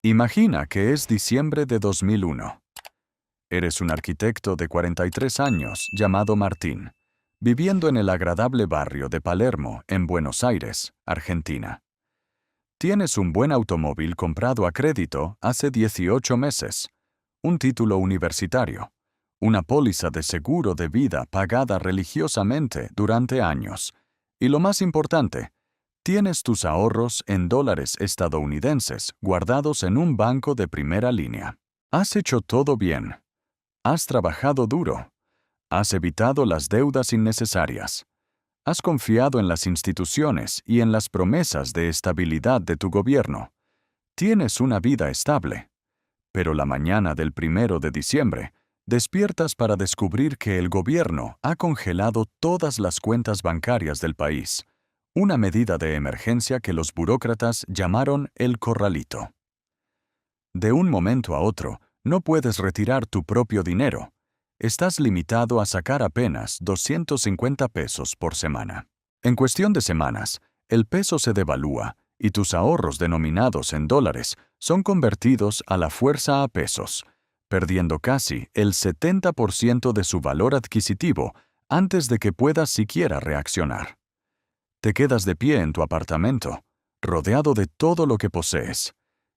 Imagina que es diciembre de 2001. Eres un arquitecto de 43 años llamado Martín, viviendo en el agradable barrio de Palermo, en Buenos Aires, Argentina. Tienes un buen automóvil comprado a crédito hace 18 meses, un título universitario, una póliza de seguro de vida pagada religiosamente durante años, y lo más importante, tienes tus ahorros en dólares estadounidenses guardados en un banco de primera línea. Has hecho todo bien. Has trabajado duro. Has evitado las deudas innecesarias. Has confiado en las instituciones y en las promesas de estabilidad de tu gobierno. Tienes una vida estable. Pero la mañana del 1 de diciembre, despiertas para descubrir que el gobierno ha congelado todas las cuentas bancarias del país, una medida de emergencia que los burócratas llamaron el corralito. De un momento a otro, no puedes retirar tu propio dinero. Estás limitado a sacar apenas 250 pesos por semana. En cuestión de semanas, el peso se devalúa y tus ahorros denominados en dólares son convertidos a la fuerza a pesos, perdiendo casi el 70% de su valor adquisitivo antes de que puedas siquiera reaccionar. Te quedas de pie en tu apartamento, rodeado de todo lo que posees,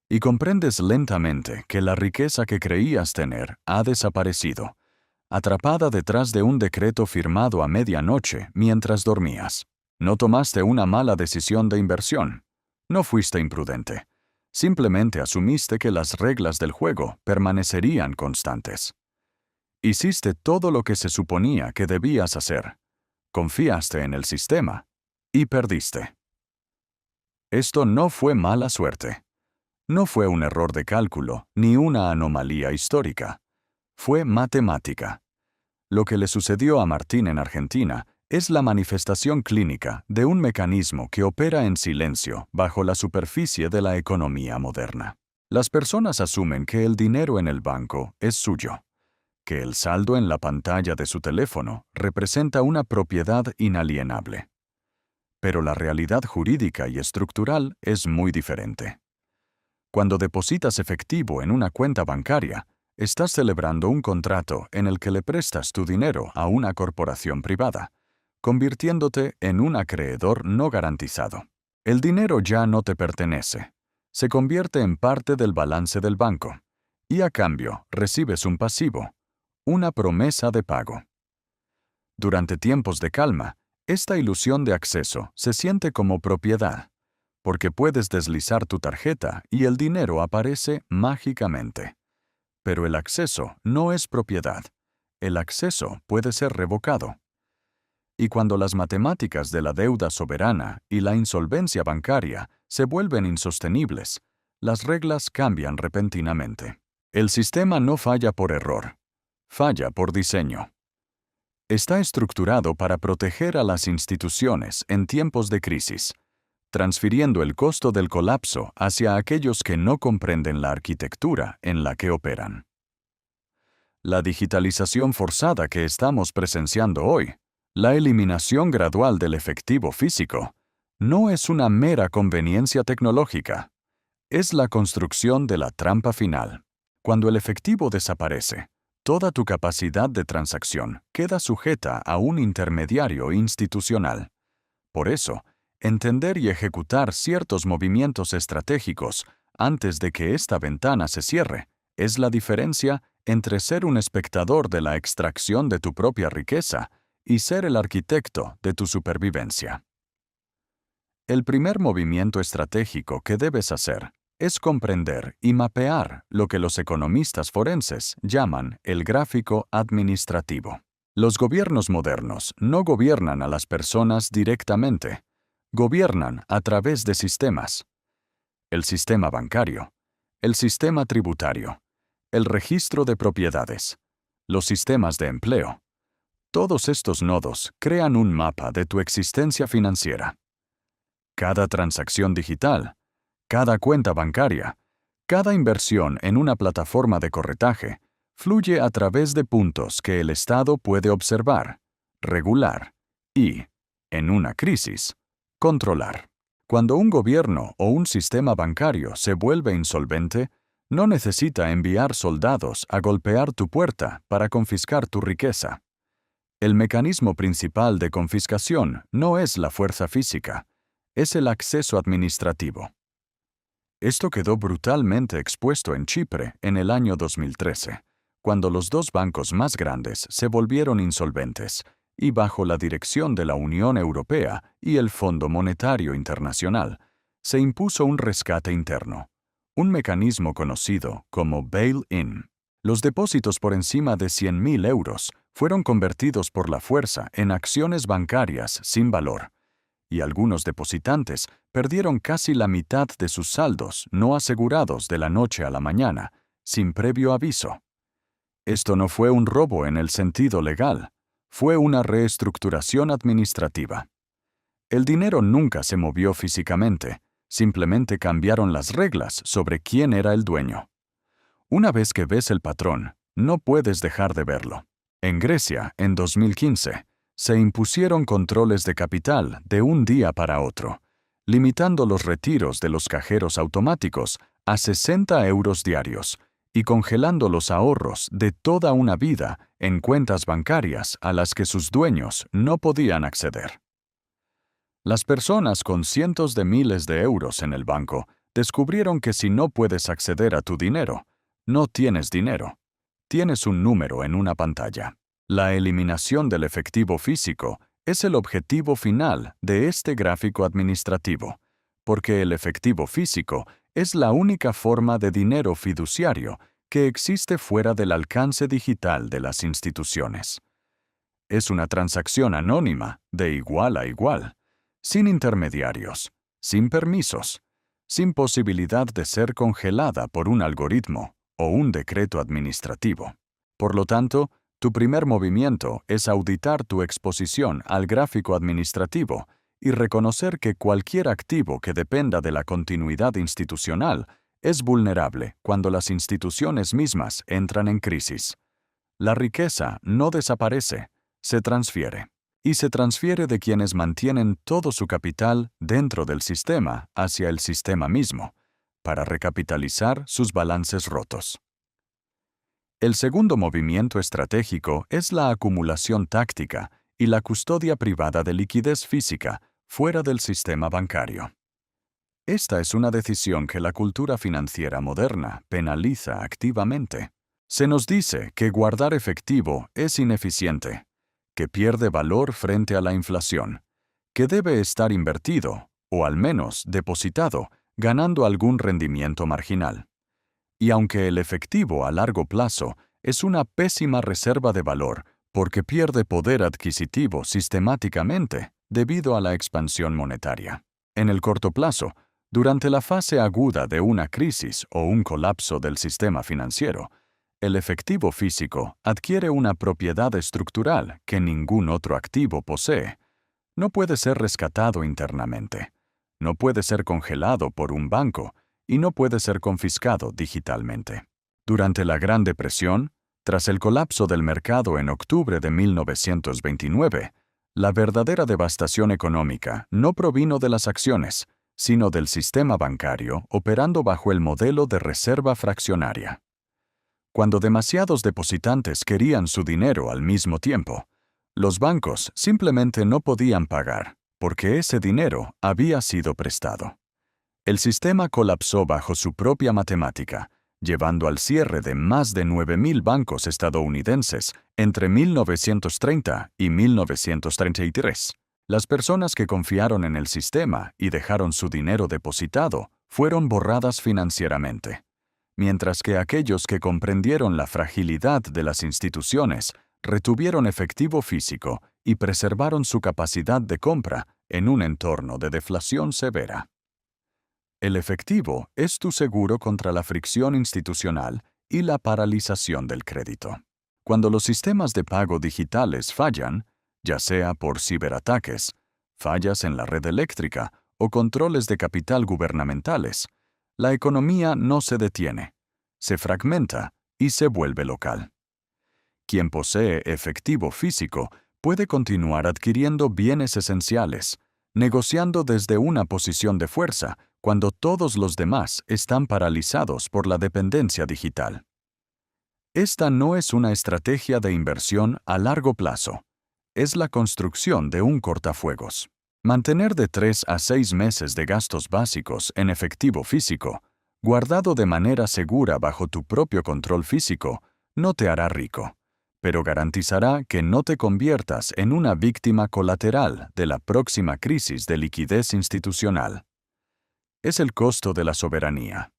y comprendes lentamente que la riqueza que creías tener ha desaparecido, atrapada detrás de un decreto firmado a medianoche mientras dormías. No tomaste una mala decisión de inversión. No fuiste imprudente. Simplemente asumiste que las reglas del juego permanecerían constantes. Hiciste todo lo que se suponía que debías hacer. Confiaste en el sistema y perdiste. Esto no fue mala suerte. No fue un error de cálculo ni una anomalía histórica. Fue matemática. Lo que le sucedió a Martín en Argentina es la manifestación clínica de un mecanismo que opera en silencio bajo la superficie de la economía moderna. Las personas asumen que el dinero en el banco es suyo, que el saldo en la pantalla de su teléfono representa una propiedad inalienable. Pero la realidad jurídica y estructural es muy diferente. Cuando depositas efectivo en una cuenta bancaria, estás celebrando un contrato en el que le prestas tu dinero a una corporación privada, convirtiéndote en un acreedor no garantizado. El dinero ya no te pertenece. Se convierte en parte del balance del banco, y a cambio recibes un pasivo, una promesa de pago. Durante tiempos de calma, esta ilusión de acceso se siente como propiedad, porque puedes deslizar tu tarjeta y el dinero aparece mágicamente. Pero el acceso no es propiedad. El acceso puede ser revocado. Y cuando las matemáticas de la deuda soberana y la insolvencia bancaria se vuelven insostenibles, las reglas cambian repentinamente. El sistema no falla por error. Falla por diseño. Está estructurado para proteger a las instituciones en tiempos de crisis, transfiriendo el costo del colapso hacia aquellos que no comprenden la arquitectura en la que operan. La digitalización forzada que estamos presenciando hoy, la eliminación gradual del efectivo físico, no es una mera conveniencia tecnológica, es la construcción de la trampa final. Cuando el efectivo desaparece, toda tu capacidad de transacción queda sujeta a un intermediario institucional. Por eso, entender y ejecutar ciertos movimientos estratégicos antes de que esta ventana se cierre es la diferencia entre ser un espectador de la extracción de tu propia riqueza y ser el arquitecto de tu supervivencia. El primer movimiento estratégico que debes hacer es comprender y mapear lo que los economistas forenses llaman el gráfico administrativo. Los gobiernos modernos no gobiernan a las personas directamente, gobiernan a través de sistemas. El sistema bancario, el sistema tributario, el registro de propiedades, los sistemas de empleo. Todos estos nodos crean un mapa de tu existencia financiera. Cada transacción digital, cada cuenta bancaria, cada inversión en una plataforma de corretaje, fluye a través de puntos que el Estado puede observar, regular y, en una crisis, controlar. Cuando un gobierno o un sistema bancario se vuelve insolvente, no necesita enviar soldados a golpear tu puerta para confiscar tu riqueza. El mecanismo principal de confiscación no es la fuerza física, es el acceso administrativo. Esto quedó brutalmente expuesto en Chipre en el año 2013, cuando los dos bancos más grandes se volvieron insolventes y bajo la dirección de la Unión Europea y el Fondo Monetario Internacional, se impuso un rescate interno, un mecanismo conocido como bail-in. Los depósitos por encima de 100.000 euros fueron convertidos por la fuerza en acciones bancarias sin valor, y algunos depositantes perdieron casi la mitad de sus saldos no asegurados de la noche a la mañana, sin previo aviso. Esto no fue un robo en el sentido legal, fue una reestructuración administrativa. El dinero nunca se movió físicamente, simplemente cambiaron las reglas sobre quién era el dueño. Una vez que ves el patrón, no puedes dejar de verlo. En Grecia, en 2015, se impusieron controles de capital de un día para otro, limitando los retiros de los cajeros automáticos a 60 euros diarios y congelando los ahorros de toda una vida en cuentas bancarias a las que sus dueños no podían acceder. Las personas con cientos de miles de euros en el banco descubrieron que si no puedes acceder a tu dinero, no tienes dinero. Tienes un número en una pantalla. La eliminación del efectivo físico es el objetivo final de este gráfico administrativo, porque el efectivo físico es la única forma de dinero fiduciario que existe fuera del alcance digital de las instituciones. Es una transacción anónima, de igual a igual, sin intermediarios, sin permisos, sin posibilidad de ser congelada por un algoritmo o un decreto administrativo. Por lo tanto, tu primer movimiento es auditar tu exposición al gráfico administrativo y reconocer que cualquier activo que dependa de la continuidad institucional es vulnerable cuando las instituciones mismas entran en crisis. La riqueza no desaparece, se transfiere. Y se transfiere de quienes mantienen todo su capital dentro del sistema hacia el sistema mismo, para recapitalizar sus balances rotos. El segundo movimiento estratégico es la acumulación táctica y la custodia privada de liquidez física fuera del sistema bancario. Esta es una decisión que la cultura financiera moderna penaliza activamente. Se nos dice que guardar efectivo es ineficiente, que pierde valor frente a la inflación, que debe estar invertido, o al menos depositado, ganando algún rendimiento marginal. Y aunque el efectivo a largo plazo es una pésima reserva de valor porque pierde poder adquisitivo sistemáticamente debido a la expansión monetaria. En el corto plazo, durante la fase aguda de una crisis o un colapso del sistema financiero, el efectivo físico adquiere una propiedad estructural que ningún otro activo posee. No puede ser rescatado internamente, no puede ser congelado por un banco y no puede ser confiscado digitalmente. Durante la Gran Depresión, tras el colapso del mercado en octubre de 1929, la verdadera devastación económica no provino de las acciones, sino del sistema bancario operando bajo el modelo de reserva fraccionaria. Cuando demasiados depositantes querían su dinero al mismo tiempo, los bancos simplemente no podían pagar, porque ese dinero había sido prestado. El sistema colapsó bajo su propia matemática, llevando al cierre de más de 9.000 bancos estadounidenses entre 1930 y 1933. Las personas que confiaron en el sistema y dejaron su dinero depositado fueron borradas financieramente, mientras que aquellos que comprendieron la fragilidad de las instituciones retuvieron efectivo físico y preservaron su capacidad de compra en un entorno de deflación severa. El efectivo es tu seguro contra la fricción institucional y la paralización del crédito. Cuando los sistemas de pago digitales fallan, ya sea por ciberataques, fallas en la red eléctrica o controles de capital gubernamentales, la economía no se detiene, se fragmenta y se vuelve local. Quien posee efectivo físico puede continuar adquiriendo bienes esenciales, negociando desde una posición de fuerza cuando todos los demás están paralizados por la dependencia digital. Esta no es una estrategia de inversión a largo plazo. Es la construcción de un cortafuegos. Mantener de 3 a 6 meses de gastos básicos en efectivo físico, guardado de manera segura bajo tu propio control físico, no te hará rico, pero garantizará que no te conviertas en una víctima colateral de la próxima crisis de liquidez institucional. Es el costo de la soberanía.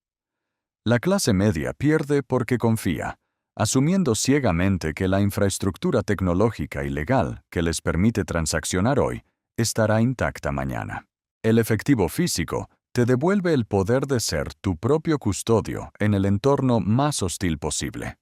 La clase media pierde porque confía, asumiendo ciegamente que la infraestructura tecnológica y legal que les permite transaccionar hoy estará intacta mañana. El efectivo físico te devuelve el poder de ser tu propio custodio en el entorno más hostil posible.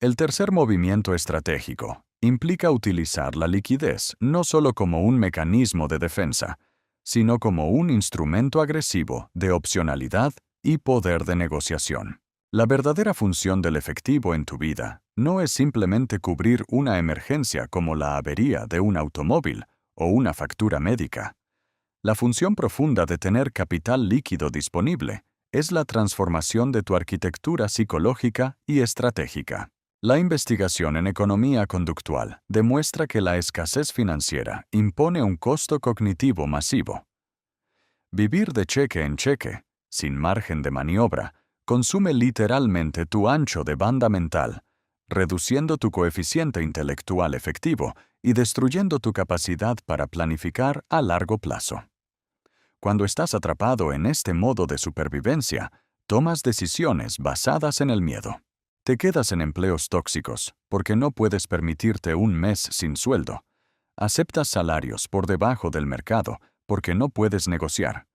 El tercer movimiento estratégico implica utilizar la liquidez no solo como un mecanismo de defensa, sino como un instrumento agresivo de opcionalidad y poder de negociación. La verdadera función del efectivo en tu vida no es simplemente cubrir una emergencia como la avería de un automóvil o una factura médica. La función profunda de tener capital líquido disponible es la transformación de tu arquitectura psicológica y estratégica. La investigación en economía conductual demuestra que la escasez financiera impone un costo cognitivo masivo. Vivir de cheque en cheque, sin margen de maniobra, consume literalmente tu ancho de banda mental, reduciendo tu coeficiente intelectual efectivo y destruyendo tu capacidad para planificar a largo plazo. Cuando estás atrapado en este modo de supervivencia, tomas decisiones basadas en el miedo. Te quedas en empleos tóxicos porque no puedes permitirte un mes sin sueldo. Aceptas salarios por debajo del mercado porque no puedes negociar.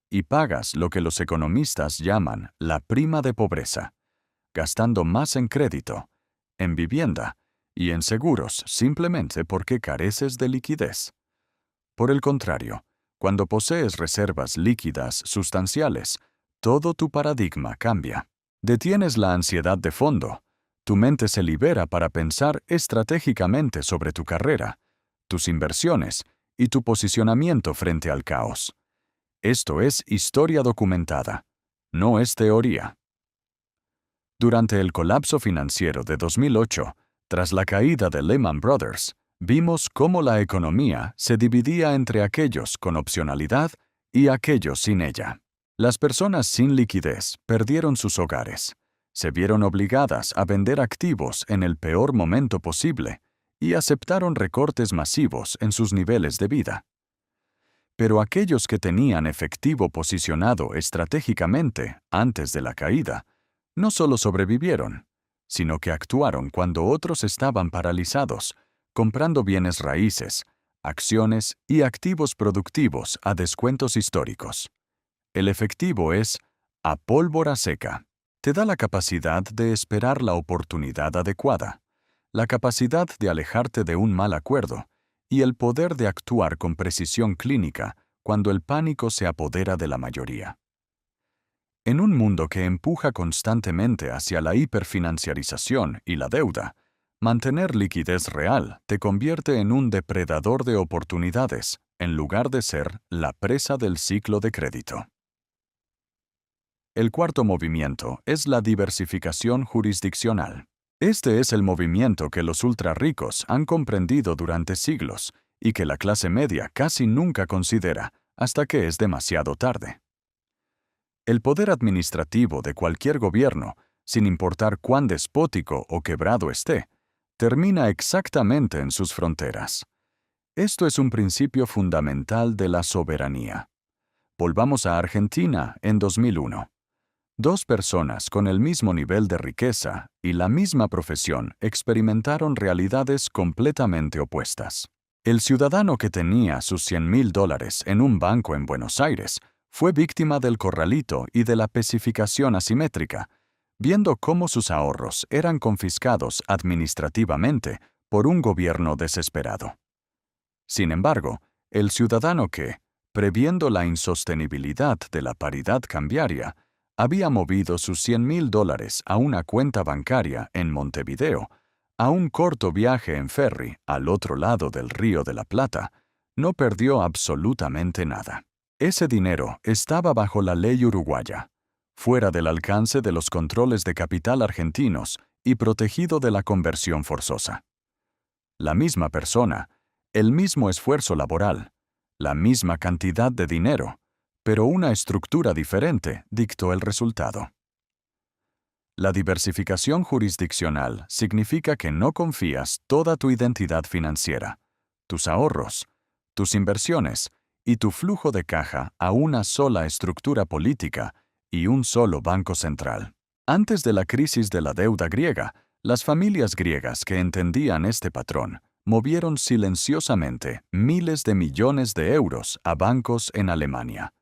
Y pagas lo que los economistas llaman la prima de pobreza, gastando más en crédito, en vivienda y en seguros simplemente porque careces de liquidez. Por el contrario, cuando posees reservas líquidas sustanciales, todo tu paradigma cambia. Detienes la ansiedad de fondo. Tu mente se libera para pensar estratégicamente sobre tu carrera, tus inversiones y tu posicionamiento frente al caos. Esto es historia documentada, no es teoría. Durante el colapso financiero de 2008, tras la caída de Lehman Brothers, vimos cómo la economía se dividía entre aquellos con opcionalidad y aquellos sin ella. Las personas sin liquidez perdieron sus hogares, se vieron obligadas a vender activos en el peor momento posible y aceptaron recortes masivos en sus niveles de vida. Pero aquellos que tenían efectivo posicionado estratégicamente antes de la caída, no solo sobrevivieron, sino que actuaron cuando otros estaban paralizados, comprando bienes raíces, acciones y activos productivos a descuentos históricos. El efectivo es a pólvora seca. Te da la capacidad de esperar la oportunidad adecuada, la capacidad de alejarte de un mal acuerdo y el poder de actuar con precisión clínica cuando el pánico se apodera de la mayoría. En un mundo que empuja constantemente hacia la hiperfinanciarización y la deuda, mantener liquidez real te convierte en un depredador de oportunidades en lugar de ser la presa del ciclo de crédito. El cuarto movimiento es la diversificación jurisdiccional. Este es el movimiento que los ultrarricos han comprendido durante siglos y que la clase media casi nunca considera hasta que es demasiado tarde. El poder administrativo de cualquier gobierno, sin importar cuán despótico o quebrado esté, termina exactamente en sus fronteras. Esto es un principio fundamental de la soberanía. Volvamos a Argentina en 2001. Dos personas con el mismo nivel de riqueza y la misma profesión experimentaron realidades completamente opuestas. El ciudadano que tenía sus $100,000 en un banco en Buenos Aires fue víctima del corralito y de la pesificación asimétrica, viendo cómo sus ahorros eran confiscados administrativamente por un gobierno desesperado. Sin embargo, el ciudadano que, previendo la insostenibilidad de la paridad cambiaria, había movido sus $100,000 a una cuenta bancaria en Montevideo, a un corto viaje en ferry al otro lado del Río de la Plata, no perdió absolutamente nada. Ese dinero estaba bajo la ley uruguaya, fuera del alcance de los controles de capital argentinos y protegido de la conversión forzosa. La misma persona, el mismo esfuerzo laboral, la misma cantidad de dinero, pero una estructura diferente dictó el resultado. La diversificación jurisdiccional significa que no confías toda tu identidad financiera, tus ahorros, tus inversiones y tu flujo de caja a una sola estructura política y un solo banco central. Antes de la crisis de la deuda griega, las familias griegas que entendían este patrón movieron silenciosamente miles de millones de euros a bancos en Alemania,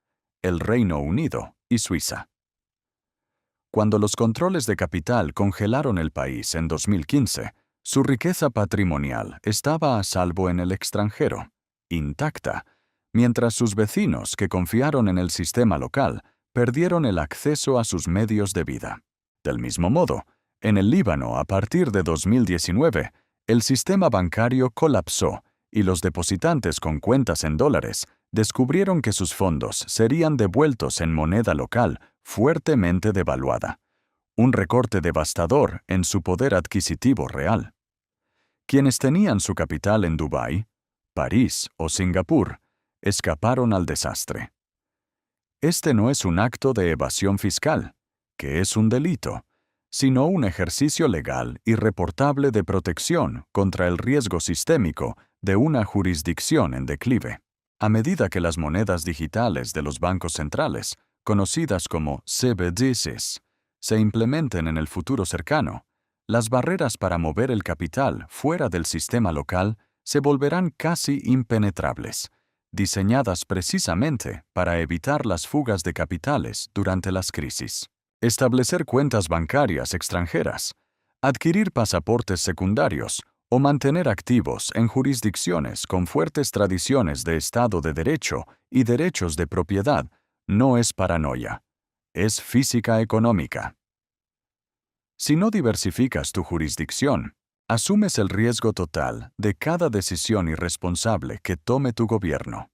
el Reino Unido y Suiza. Cuando los controles de capital congelaron el país en 2015, su riqueza patrimonial estaba a salvo en el extranjero, intacta, mientras sus vecinos que confiaron en el sistema local perdieron el acceso a sus medios de vida. Del mismo modo, en el Líbano, a partir de 2019, el sistema bancario colapsó y los depositantes con cuentas en dólares descubrieron que sus fondos serían devueltos en moneda local fuertemente devaluada, un recorte devastador en su poder adquisitivo real. Quienes tenían su capital en Dubái, París o Singapur escaparon al desastre. Este no es un acto de evasión fiscal, que es un delito, sino un ejercicio legal y reportable de protección contra el riesgo sistémico de una jurisdicción en declive. A medida que las monedas digitales de los bancos centrales, conocidas como CBDCs, se implementen en el futuro cercano, las barreras para mover el capital fuera del sistema local se volverán casi impenetrables, diseñadas precisamente para evitar las fugas de capitales durante las crisis. Establecer cuentas bancarias extranjeras, adquirir pasaportes secundarios o mantener activos en jurisdicciones con fuertes tradiciones de Estado de Derecho y derechos de propiedad no es paranoia, es física económica. Si no diversificas tu jurisdicción, asumes el riesgo total de cada decisión irresponsable que tome tu gobierno.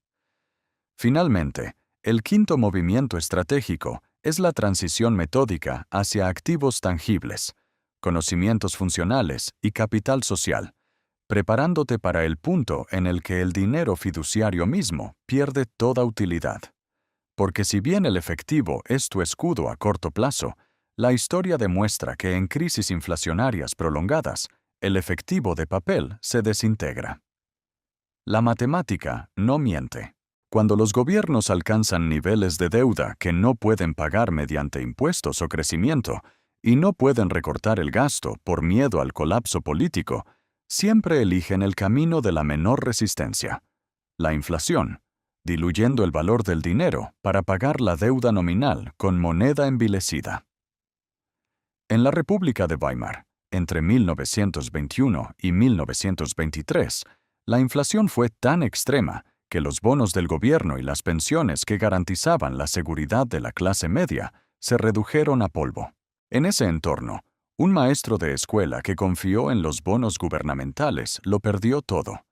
Finalmente, el quinto movimiento estratégico es la transición metódica hacia activos tangibles, conocimientos funcionales y capital social, preparándote para el punto en el que el dinero fiduciario mismo pierde toda utilidad. Porque si bien el efectivo es tu escudo a corto plazo, la historia demuestra que en crisis inflacionarias prolongadas, el efectivo de papel se desintegra. La matemática no miente. Cuando los gobiernos alcanzan niveles de deuda que no pueden pagar mediante impuestos o crecimiento, y no pueden recortar el gasto por miedo al colapso político, siempre eligen el camino de la menor resistencia, la inflación, diluyendo el valor del dinero para pagar la deuda nominal con moneda envilecida. En la República de Weimar, entre 1921 y 1923, la inflación fue tan extrema que los bonos del gobierno y las pensiones que garantizaban la seguridad de la clase media se redujeron a polvo. En ese entorno, un maestro de escuela que confió en los bonos gubernamentales lo perdió todo,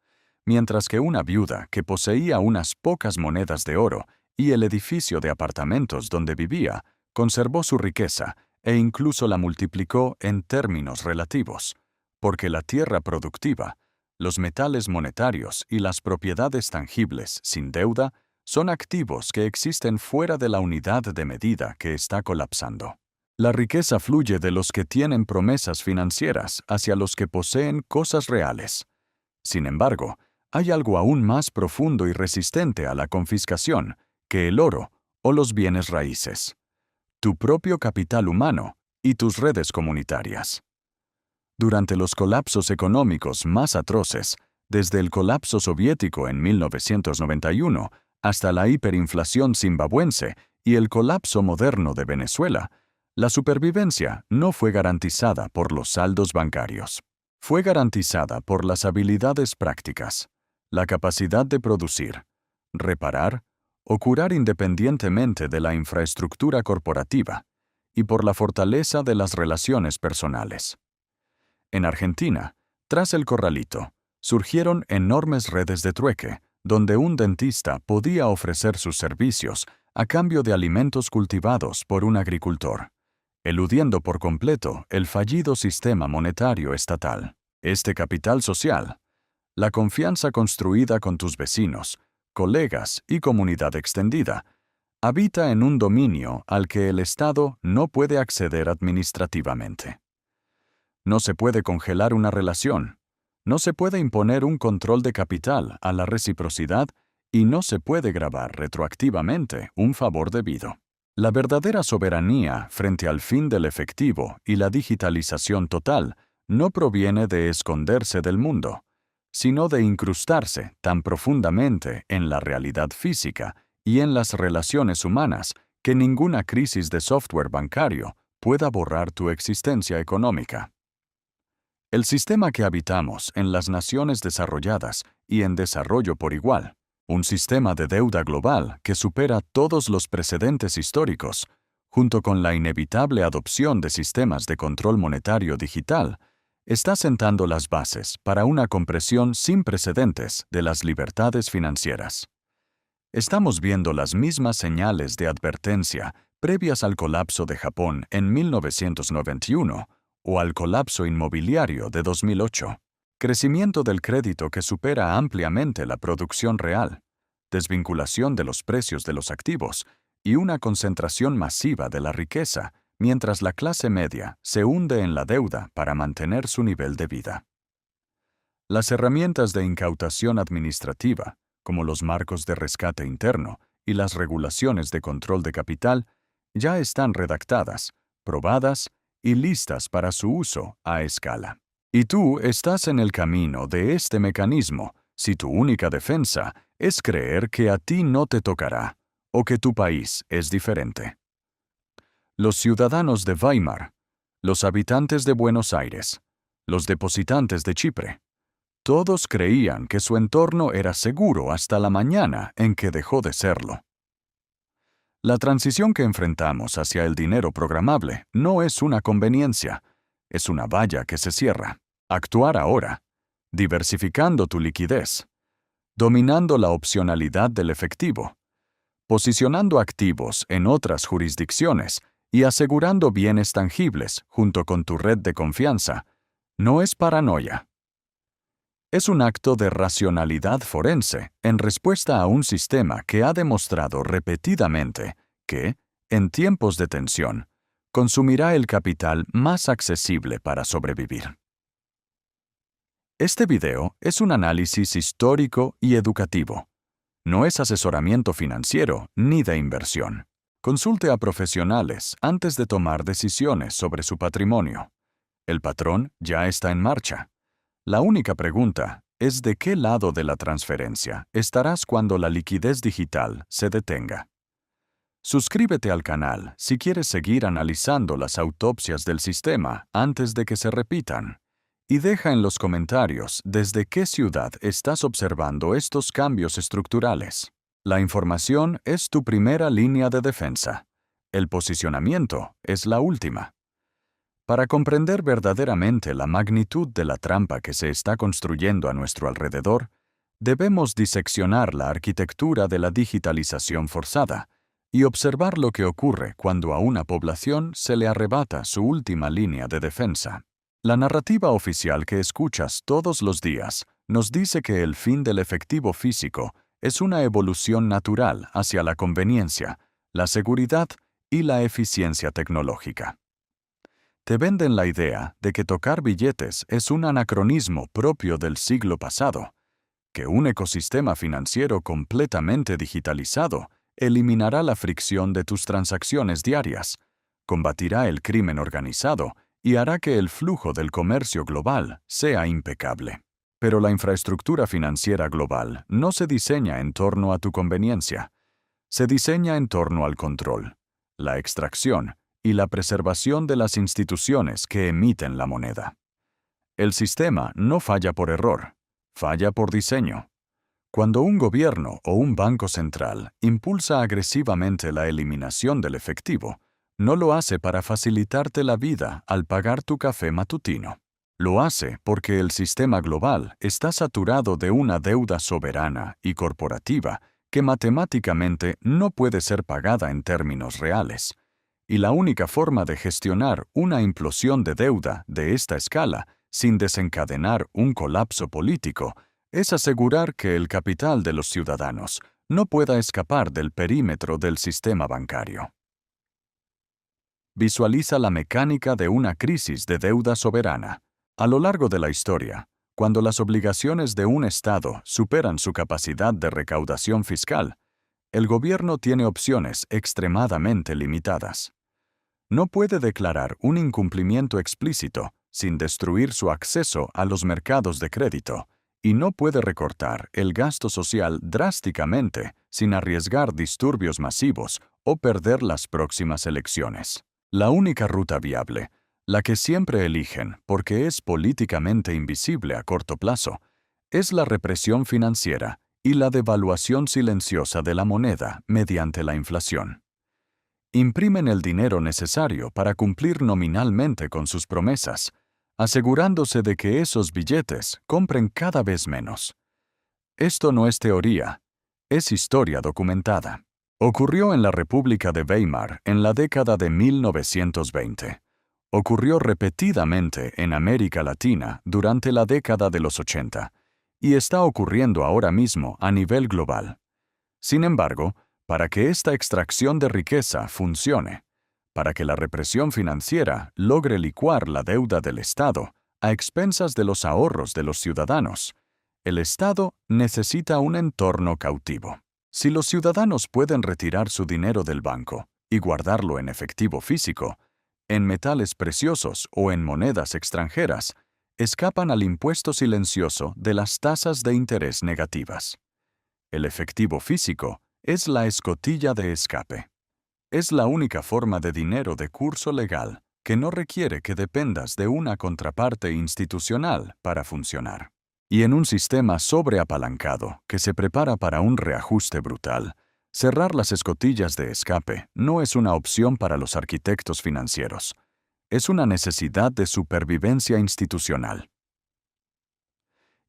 mientras que una viuda que poseía unas pocas monedas de oro y el edificio de apartamentos donde vivía conservó su riqueza e incluso la multiplicó en términos relativos, porque la tierra productiva, los metales monetarios y las propiedades tangibles sin deuda son activos que existen fuera de la unidad de medida que está colapsando. La riqueza fluye de los que tienen promesas financieras hacia los que poseen cosas reales. Sin embargo, hay algo aún más profundo y resistente a la confiscación que el oro o los bienes raíces: tu propio capital humano y tus redes comunitarias. Durante los colapsos económicos más atroces, desde el colapso soviético en 1991 hasta la hiperinflación zimbabuense y el colapso moderno de Venezuela, la supervivencia no fue garantizada por los saldos bancarios. Fue garantizada por las habilidades prácticas, la capacidad de producir, reparar o curar independientemente de la infraestructura corporativa, y por la fortaleza de las relaciones personales. En Argentina, tras el corralito, surgieron enormes redes de trueque, donde un dentista podía ofrecer sus servicios a cambio de alimentos cultivados por un agricultor, eludiendo por completo el fallido sistema monetario estatal. Este capital social, la confianza construida con tus vecinos, colegas y comunidad extendida, habita en un dominio al que el Estado no puede acceder administrativamente. No se puede congelar una relación, no se puede imponer un control de capital a la reciprocidad y no se puede gravar retroactivamente un favor debido. La verdadera soberanía frente al fin del efectivo y la digitalización total no proviene de esconderse del mundo, sino de incrustarse tan profundamente en la realidad física y en las relaciones humanas que ninguna crisis de software bancario pueda borrar tu existencia económica. El sistema que habitamos en las naciones desarrolladas y en desarrollo por igual, un sistema de deuda global que supera todos los precedentes históricos, junto con la inevitable adopción de sistemas de control monetario digital, está sentando las bases para una compresión sin precedentes de las libertades financieras. Estamos viendo las mismas señales de advertencia previas al colapso de Japón en 1991 o al colapso inmobiliario de 2008. Crecimiento del crédito que supera ampliamente la producción real, desvinculación de los precios de los activos y una concentración masiva de la riqueza, mientras la clase media se hunde en la deuda para mantener su nivel de vida. Las herramientas de incautación administrativa, como los marcos de rescate interno y las regulaciones de control de capital, ya están redactadas, probadas y listas para su uso a escala. Y tú estás en el camino de este mecanismo si tu única defensa es creer que a ti no te tocará o que tu país es diferente. Los ciudadanos de Weimar, los habitantes de Buenos Aires, los depositantes de Chipre, todos creían que su entorno era seguro hasta la mañana en que dejó de serlo. La transición que enfrentamos hacia el dinero programable no es una conveniencia, es una valla que se cierra. Actuar ahora, diversificando tu liquidez, dominando la opcionalidad del efectivo, posicionando activos en otras jurisdicciones y asegurando bienes tangibles junto con tu red de confianza, no es paranoia. Es un acto de racionalidad forense en respuesta a un sistema que ha demostrado repetidamente que, en tiempos de tensión, consumirá el capital más accesible para sobrevivir. Este video es un análisis histórico y educativo. No es asesoramiento financiero ni de inversión. Consulte a profesionales antes de tomar decisiones sobre su patrimonio. El patrón ya está en marcha. La única pregunta es de qué lado de la transferencia estarás cuando la liquidez digital se detenga. Suscríbete al canal si quieres seguir analizando las autopsias del sistema antes de que se repitan. Y deja en los comentarios desde qué ciudad estás observando estos cambios estructurales. La información es tu primera línea de defensa. El posicionamiento es la última. Para comprender verdaderamente la magnitud de la trampa que se está construyendo a nuestro alrededor, debemos diseccionar la arquitectura de la digitalización forzada y observar lo que ocurre cuando a una población se le arrebata su última línea de defensa. La narrativa oficial que escuchas todos los días nos dice que el fin del efectivo físico es una evolución natural hacia la conveniencia, la seguridad y la eficiencia tecnológica. Te venden la idea de que tocar billetes es un anacronismo propio del siglo pasado, que un ecosistema financiero completamente digitalizado eliminará la fricción de tus transacciones diarias, combatirá el crimen organizado y hará que el flujo del comercio global sea impecable. Pero la infraestructura financiera global no se diseña en torno a tu conveniencia. Se diseña en torno al control, la extracción y la preservación de las instituciones que emiten la moneda. El sistema no falla por error, falla por diseño. Cuando un gobierno o un banco central impulsa agresivamente la eliminación del efectivo, no lo hace para facilitarte la vida al pagar tu café matutino. Lo hace porque el sistema global está saturado de una deuda soberana y corporativa que matemáticamente no puede ser pagada en términos reales. Y la única forma de gestionar una implosión de deuda de esta escala sin desencadenar un colapso político es asegurar que el capital de los ciudadanos no pueda escapar del perímetro del sistema bancario. Visualiza la mecánica de una crisis de deuda soberana. A lo largo de la historia, cuando las obligaciones de un Estado superan su capacidad de recaudación fiscal, el gobierno tiene opciones extremadamente limitadas. No puede declarar un incumplimiento explícito sin destruir su acceso a los mercados de crédito, y no puede recortar el gasto social drásticamente sin arriesgar disturbios masivos o perder las próximas elecciones. La única ruta viable, la que siempre eligen porque es políticamente invisible a corto plazo, es la represión financiera y la devaluación silenciosa de la moneda mediante la inflación. Imprimen el dinero necesario para cumplir nominalmente con sus promesas, asegurándose de que esos billetes compren cada vez menos. Esto no es teoría, es historia documentada. Ocurrió en la República de Weimar en la década de 1920. Ocurrió repetidamente en América Latina durante la década de los 80, y está ocurriendo ahora mismo a nivel global. Sin embargo, para que esta extracción de riqueza funcione, para que la represión financiera logre licuar la deuda del Estado a expensas de los ahorros de los ciudadanos, el Estado necesita un entorno cautivo. Si los ciudadanos pueden retirar su dinero del banco y guardarlo en efectivo físico, en metales preciosos o en monedas extranjeras, escapan al impuesto silencioso de las tasas de interés negativas. El efectivo físico es la escotilla de escape. Es la única forma de dinero de curso legal que no requiere que dependas de una contraparte institucional para funcionar. Y en un sistema sobreapalancado que se prepara para un reajuste brutal, cerrar las escotillas de escape no es una opción para los arquitectos financieros. Es una necesidad de supervivencia institucional.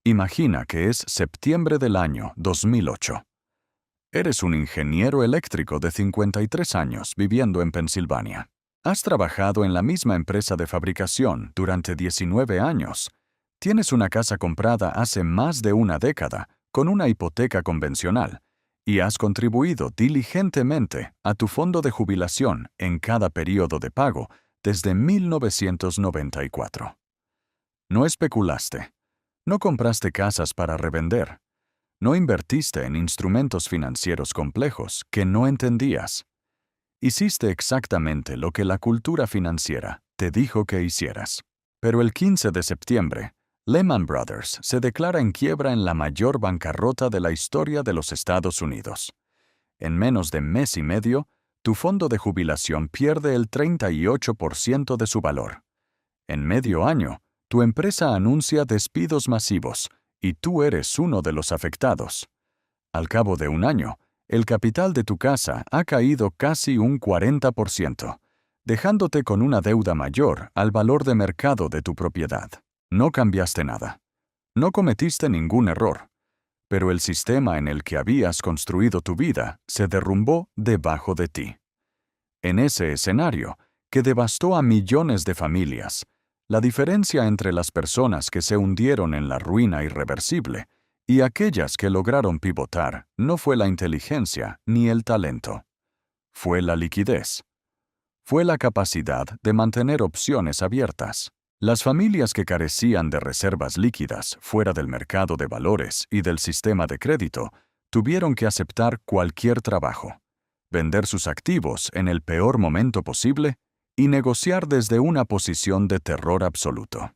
Imagina que es septiembre del año 2008. Eres un ingeniero eléctrico de 53 años viviendo en Pensilvania. Has trabajado en la misma empresa de fabricación durante 19 años. Tienes una casa comprada hace más de una década con una hipoteca convencional y has contribuido diligentemente a tu fondo de jubilación en cada periodo de pago desde 1994. No especulaste. No compraste casas para revender. No invertiste en instrumentos financieros complejos que no entendías. Hiciste exactamente lo que la cultura financiera te dijo que hicieras. Pero el 15 de septiembre, Lehman Brothers se declara en quiebra en la mayor bancarrota de la historia de los Estados Unidos. En menos de mes y medio, tu fondo de jubilación pierde el 38% de su valor. En medio año, tu empresa anuncia despidos masivos y tú eres uno de los afectados. Al cabo de un año, el capital de tu casa ha caído casi un 40%, dejándote con una deuda mayor al valor de mercado de tu propiedad. No cambiaste nada. No cometiste ningún error. Pero el sistema en el que habías construido tu vida se derrumbó debajo de ti. En ese escenario, que devastó a millones de familias, la diferencia entre las personas que se hundieron en la ruina irreversible y aquellas que lograron pivotar no fue la inteligencia ni el talento. Fue la liquidez. Fue la capacidad de mantener opciones abiertas. Las familias que carecían de reservas líquidas fuera del mercado de valores y del sistema de crédito tuvieron que aceptar cualquier trabajo, vender sus activos en el peor momento posible y negociar desde una posición de terror absoluto.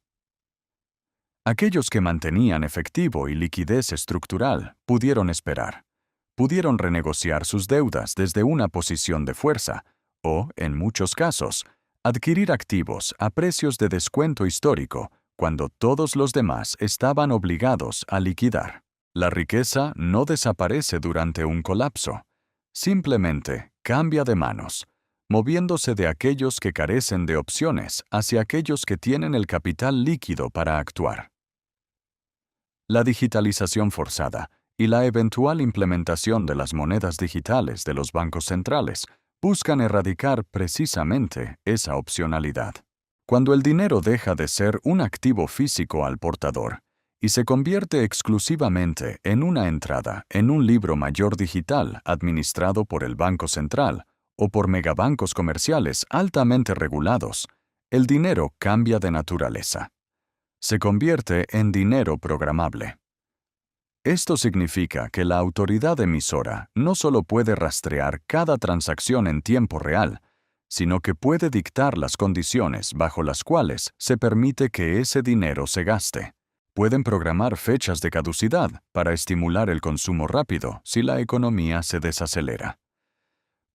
Aquellos que mantenían efectivo y liquidez estructural pudieron esperar. Pudieron renegociar sus deudas desde una posición de fuerza o, en muchos casos, adquirir activos a precios de descuento histórico cuando todos los demás estaban obligados a liquidar. La riqueza no desaparece durante un colapso. Simplemente cambia de manos, moviéndose de aquellos que carecen de opciones hacia aquellos que tienen el capital líquido para actuar. La digitalización forzada y la eventual implementación de las monedas digitales de los bancos centrales buscan erradicar precisamente esa opcionalidad. Cuando el dinero deja de ser un activo físico al portador y se convierte exclusivamente en una entrada en un libro mayor digital administrado por el Banco Central o por megabancos comerciales altamente regulados, el dinero cambia de naturaleza. Se convierte en dinero programable. Esto significa que la autoridad emisora no solo puede rastrear cada transacción en tiempo real, sino que puede dictar las condiciones bajo las cuales se permite que ese dinero se gaste. Pueden programar fechas de caducidad para estimular el consumo rápido si la economía se desacelera.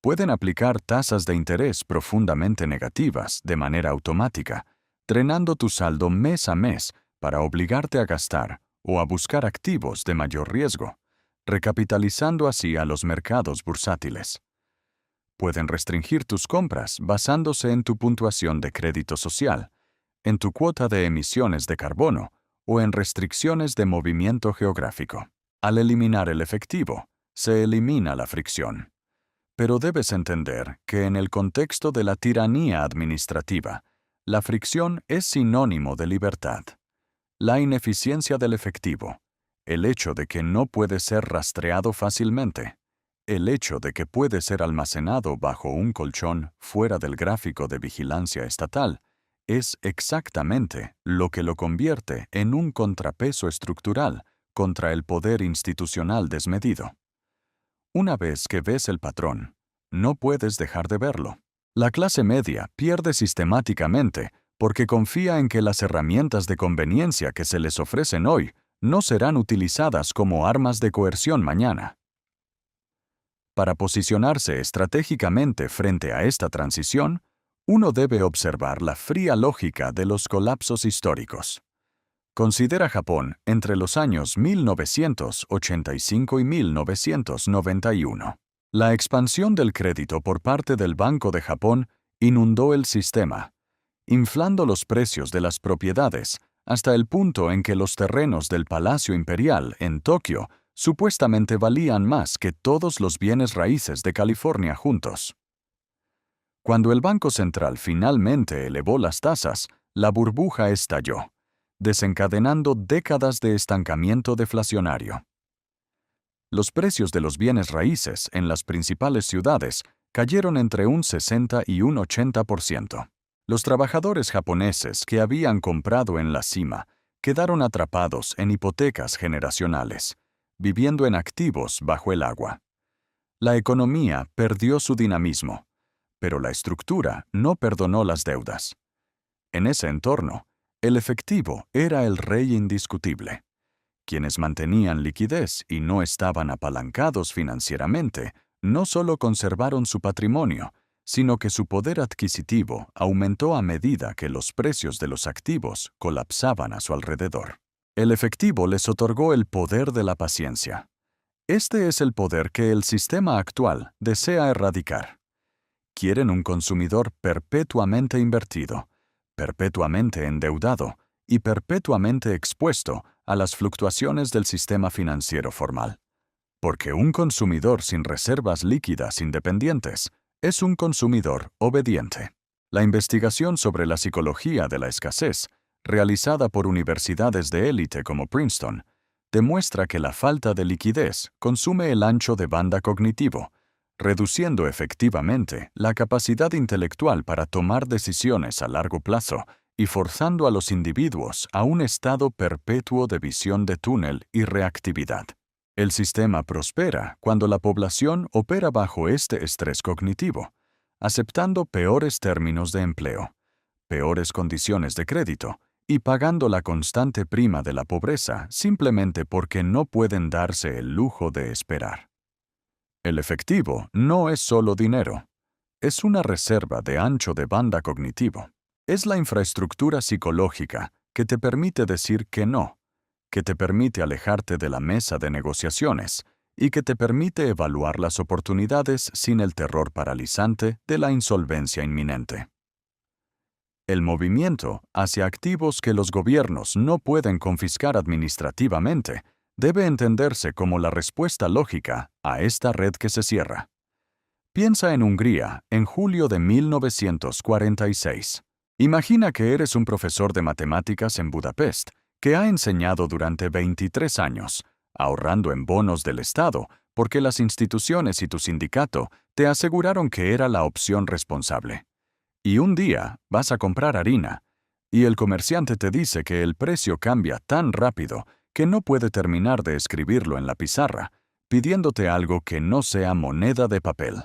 Pueden aplicar tasas de interés profundamente negativas de manera automática, drenando tu saldo mes a mes para obligarte a gastar o a buscar activos de mayor riesgo, recapitalizando así a los mercados bursátiles. Pueden restringir tus compras basándose en tu puntuación de crédito social, en tu cuota de emisiones de carbono o en restricciones de movimiento geográfico. Al eliminar el efectivo, se elimina la fricción. Pero debes entender que en el contexto de la tiranía administrativa, la fricción es sinónimo de libertad. La ineficiencia del efectivo, el hecho de que no puede ser rastreado fácilmente, el hecho de que puede ser almacenado bajo un colchón fuera del gráfico de vigilancia estatal, es exactamente lo que lo convierte en un contrapeso estructural contra el poder institucional desmedido. Una vez que ves el patrón, no puedes dejar de verlo. La clase media pierde sistemáticamente porque confía en que las herramientas de conveniencia que se les ofrecen hoy no serán utilizadas como armas de coerción mañana. Para posicionarse estratégicamente frente a esta transición, uno debe observar la fría lógica de los colapsos históricos. Considera Japón entre los años 1985 y 1991. La expansión del crédito por parte del Banco de Japón inundó el sistema, inflando los precios de las propiedades hasta el punto en que los terrenos del Palacio Imperial en Tokio supuestamente valían más que todos los bienes raíces de California juntos. Cuando el Banco Central finalmente elevó las tasas, la burbuja estalló, desencadenando décadas de estancamiento deflacionario. Los precios de los bienes raíces en las principales ciudades cayeron entre un 60 y un 80%. Los trabajadores japoneses que habían comprado en la cima quedaron atrapados en hipotecas generacionales, viviendo en activos bajo el agua. La economía perdió su dinamismo, pero la estructura no perdonó las deudas. En ese entorno, el efectivo era el rey indiscutible. Quienes mantenían liquidez y no estaban apalancados financieramente, no solo conservaron su patrimonio, sino que su poder adquisitivo aumentó a medida que los precios de los activos colapsaban a su alrededor. El efectivo les otorgó el poder de la paciencia. Este es el poder que el sistema actual desea erradicar. Quieren un consumidor perpetuamente invertido, perpetuamente endeudado y perpetuamente expuesto a las fluctuaciones del sistema financiero formal. Porque un consumidor sin reservas líquidas independientes es un consumidor obediente. La investigación sobre la psicología de la escasez, realizada por universidades de élite como Princeton, demuestra que la falta de liquidez consume el ancho de banda cognitivo, reduciendo efectivamente la capacidad intelectual para tomar decisiones a largo plazo y forzando a los individuos a un estado perpetuo de visión de túnel y reactividad. El sistema prospera cuando la población opera bajo este estrés cognitivo, aceptando peores términos de empleo, peores condiciones de crédito y pagando la constante prima de la pobreza simplemente porque no pueden darse el lujo de esperar. El efectivo no es solo dinero, es una reserva de ancho de banda cognitivo. Es la infraestructura psicológica que te permite decir que no, que te permite alejarte de la mesa de negociaciones y que te permite evaluar las oportunidades sin el terror paralizante de la insolvencia inminente. El movimiento hacia activos que los gobiernos no pueden confiscar administrativamente debe entenderse como la respuesta lógica a esta red que se cierra. Piensa en Hungría en julio de 1946. Imagina que eres un profesor de matemáticas en Budapest que ha enseñado durante 23 años, ahorrando en bonos del Estado porque las instituciones y tu sindicato te aseguraron que era la opción responsable. Y un día vas a comprar harina, y el comerciante te dice que el precio cambia tan rápido que no puede terminar de escribirlo en la pizarra, pidiéndote algo que no sea moneda de papel.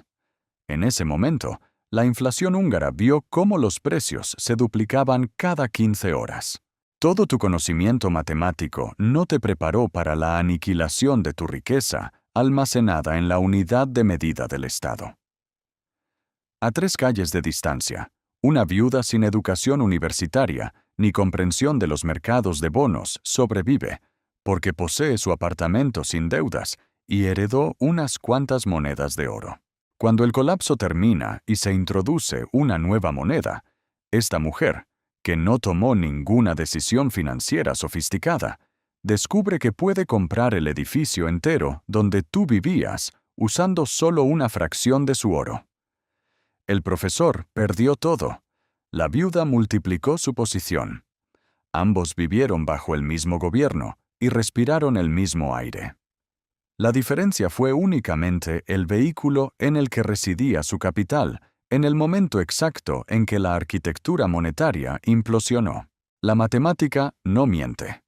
En ese momento, la inflación húngara vio cómo los precios se duplicaban cada 15 horas. Todo tu conocimiento matemático no te preparó para la aniquilación de tu riqueza almacenada en la unidad de medida del Estado. A 3 calles de distancia, una viuda sin educación universitaria ni comprensión de los mercados de bonos sobrevive porque posee su apartamento sin deudas y heredó unas cuantas monedas de oro. Cuando el colapso termina y se introduce una nueva moneda, esta mujer, que no tomó ninguna decisión financiera sofisticada, descubre que puede comprar el edificio entero donde tú vivías usando solo una fracción de su oro. El profesor perdió todo. La viuda multiplicó su posición. Ambos vivieron bajo el mismo gobierno y respiraron el mismo aire. La diferencia fue únicamente el vehículo en el que residía su capital, en el momento exacto en que la arquitectura monetaria implosionó. La matemática no miente.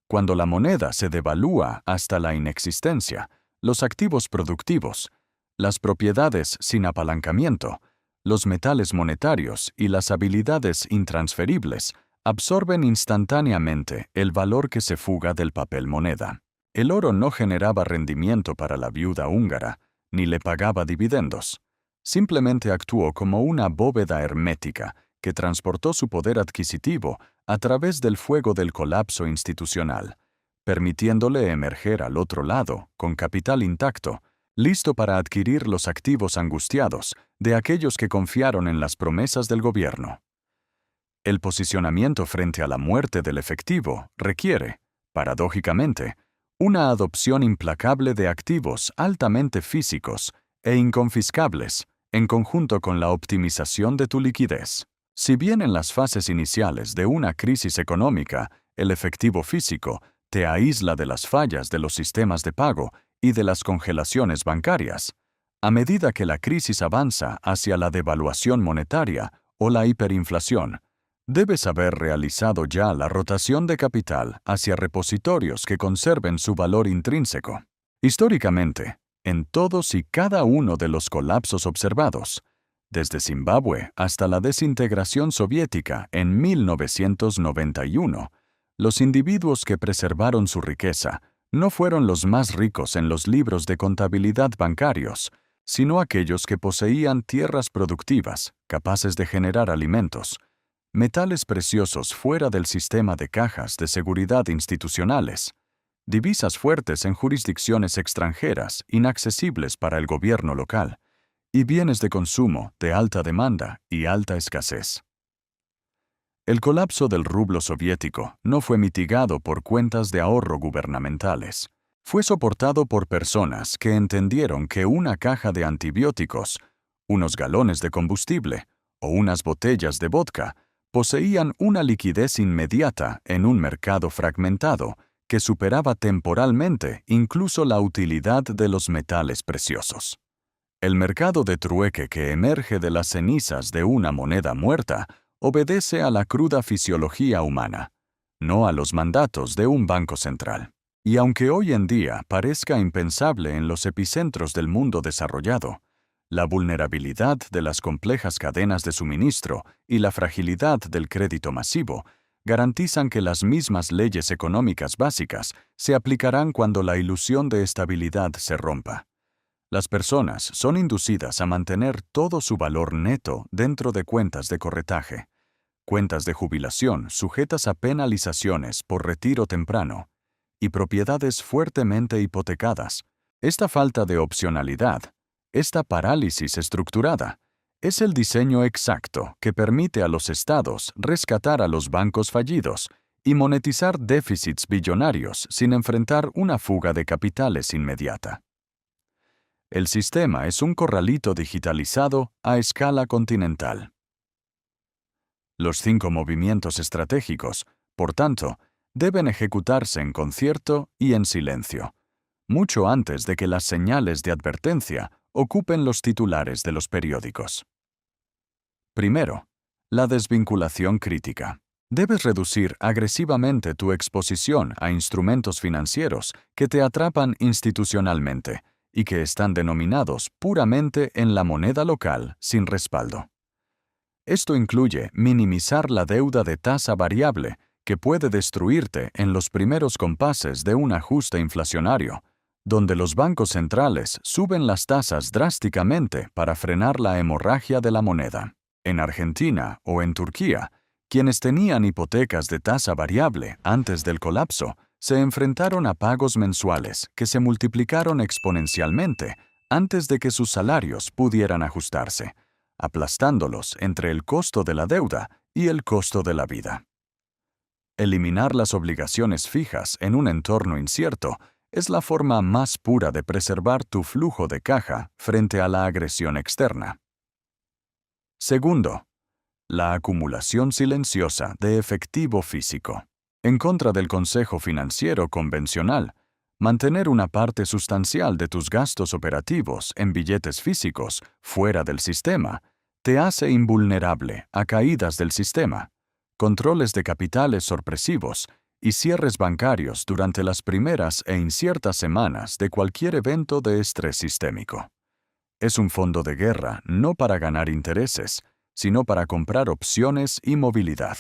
Cuando la moneda se devalúa hasta la inexistencia, los activos productivos, las propiedades sin apalancamiento, los metales monetarios y las habilidades intransferibles absorben instantáneamente el valor que se fuga del papel moneda. El oro no generaba rendimiento para la viuda húngara, ni le pagaba dividendos. Simplemente actuó como una bóveda hermética que transportó su poder adquisitivo a través del fuego del colapso institucional, permitiéndole emerger al otro lado, con capital intacto, listo para adquirir los activos angustiados de aquellos que confiaron en las promesas del gobierno. El posicionamiento frente a la muerte del efectivo requiere, paradójicamente, una adopción implacable de activos altamente físicos e inconfiscables, en conjunto con la optimización de tu liquidez. Si bien en las fases iniciales de una crisis económica, el efectivo físico te aísla de las fallas de los sistemas de pago y de las congelaciones bancarias, a medida que la crisis avanza hacia la devaluación monetaria o la hiperinflación, debes haber realizado ya la rotación de capital hacia repositorios que conserven su valor intrínseco. Históricamente, en todos y cada uno de los colapsos observados, desde Zimbabue hasta la desintegración soviética en 1991, los individuos que preservaron su riqueza no fueron los más ricos en los libros de contabilidad bancarios, sino aquellos que poseían tierras productivas capaces de generar alimentos, metales preciosos fuera del sistema de cajas de seguridad institucionales, divisas fuertes en jurisdicciones extranjeras inaccesibles para el gobierno local, y bienes de consumo de alta demanda y alta escasez. El colapso del rublo soviético no fue mitigado por cuentas de ahorro gubernamentales. Fue soportado por personas que entendieron que una caja de antibióticos, unos galones de combustible o unas botellas de vodka poseían una liquidez inmediata en un mercado fragmentado que superaba temporalmente incluso la utilidad de los metales preciosos. El mercado de trueque que emerge de las cenizas de una moneda muerta obedece a la cruda fisiología humana, no a los mandatos de un banco central. Y aunque hoy en día parezca impensable en los epicentros del mundo desarrollado, la vulnerabilidad de las complejas cadenas de suministro y la fragilidad del crédito masivo garantizan que las mismas leyes económicas básicas se aplicarán cuando la ilusión de estabilidad se rompa. Las personas son inducidas a mantener todo su valor neto dentro de cuentas de corretaje, cuentas de jubilación sujetas a penalizaciones por retiro temprano, y propiedades fuertemente hipotecadas, Esta falta de opcionalidad, esta parálisis estructurada, es el diseño exacto que permite a los estados rescatar a los bancos fallidos y monetizar déficits billonarios sin enfrentar una fuga de capitales inmediata. El sistema es un corralito digitalizado a escala continental. Los 5 movimientos estratégicos, por tanto, deben ejecutarse en concierto y en silencio, mucho antes de que las señales de advertencia ocupen los titulares de los periódicos. Primero, la desvinculación crítica. Debes reducir agresivamente tu exposición a instrumentos financieros que te atrapan institucionalmente y que están denominados puramente en la moneda local sin respaldo. Esto incluye minimizar la deuda de tasa variable que puede destruirte en los primeros compases de un ajuste inflacionario, donde los bancos centrales suben las tasas drásticamente para frenar la hemorragia de la moneda. En Argentina o en Turquía, quienes tenían hipotecas de tasa variable antes del colapso se enfrentaron a pagos mensuales que se multiplicaron exponencialmente antes de que sus salarios pudieran ajustarse, aplastándolos entre el costo de la deuda y el costo de la vida. Eliminar las obligaciones fijas en un entorno incierto es la forma más pura de preservar tu flujo de caja frente a la agresión externa. Segundo, la acumulación silenciosa de efectivo físico. En contra del consejo financiero convencional, mantener una parte sustancial de tus gastos operativos en billetes físicos fuera del sistema te hace invulnerable a caídas del sistema, controles de capitales sorpresivos y cierres bancarios durante las primeras e inciertas semanas de cualquier evento de estrés sistémico. Es un fondo de guerra no para ganar intereses, sino para comprar opciones y movilidad.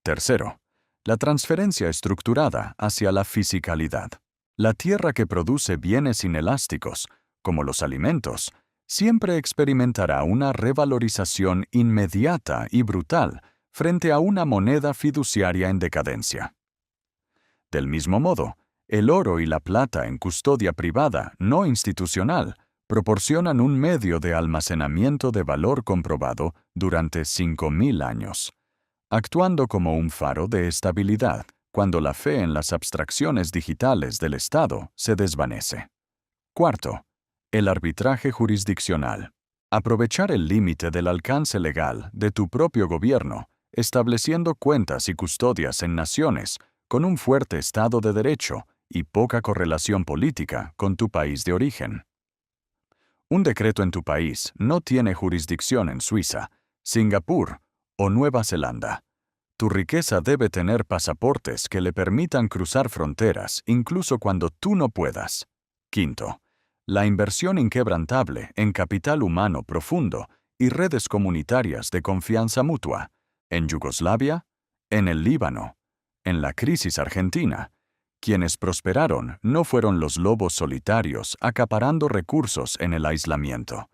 Tercero, la transferencia estructurada hacia la fisicalidad. La tierra que produce bienes inelásticos, como los alimentos, siempre experimentará una revalorización inmediata y brutal frente a una moneda fiduciaria en decadencia. Del mismo modo, el oro y la plata en custodia privada no institucional proporcionan un medio de almacenamiento de valor comprobado durante 5.000 años, actuando como un faro de estabilidad cuando la fe en las abstracciones digitales del Estado se desvanece. Cuarto, el arbitraje jurisdiccional. Aprovechar el límite del alcance legal de tu propio gobierno, estableciendo cuentas y custodias en naciones con un fuerte Estado de Derecho y poca correlación política con tu país de origen. Un decreto en tu país no tiene jurisdicción en Suiza, Singapur o Nueva Zelanda. Tu riqueza debe tener pasaportes que le permitan cruzar fronteras incluso cuando tú no puedas. Quinto, la inversión inquebrantable en capital humano profundo y redes comunitarias de confianza mutua, en Yugoslavia, en el Líbano, en la crisis argentina. Quienes prosperaron no fueron los lobos solitarios acaparando recursos en el aislamiento,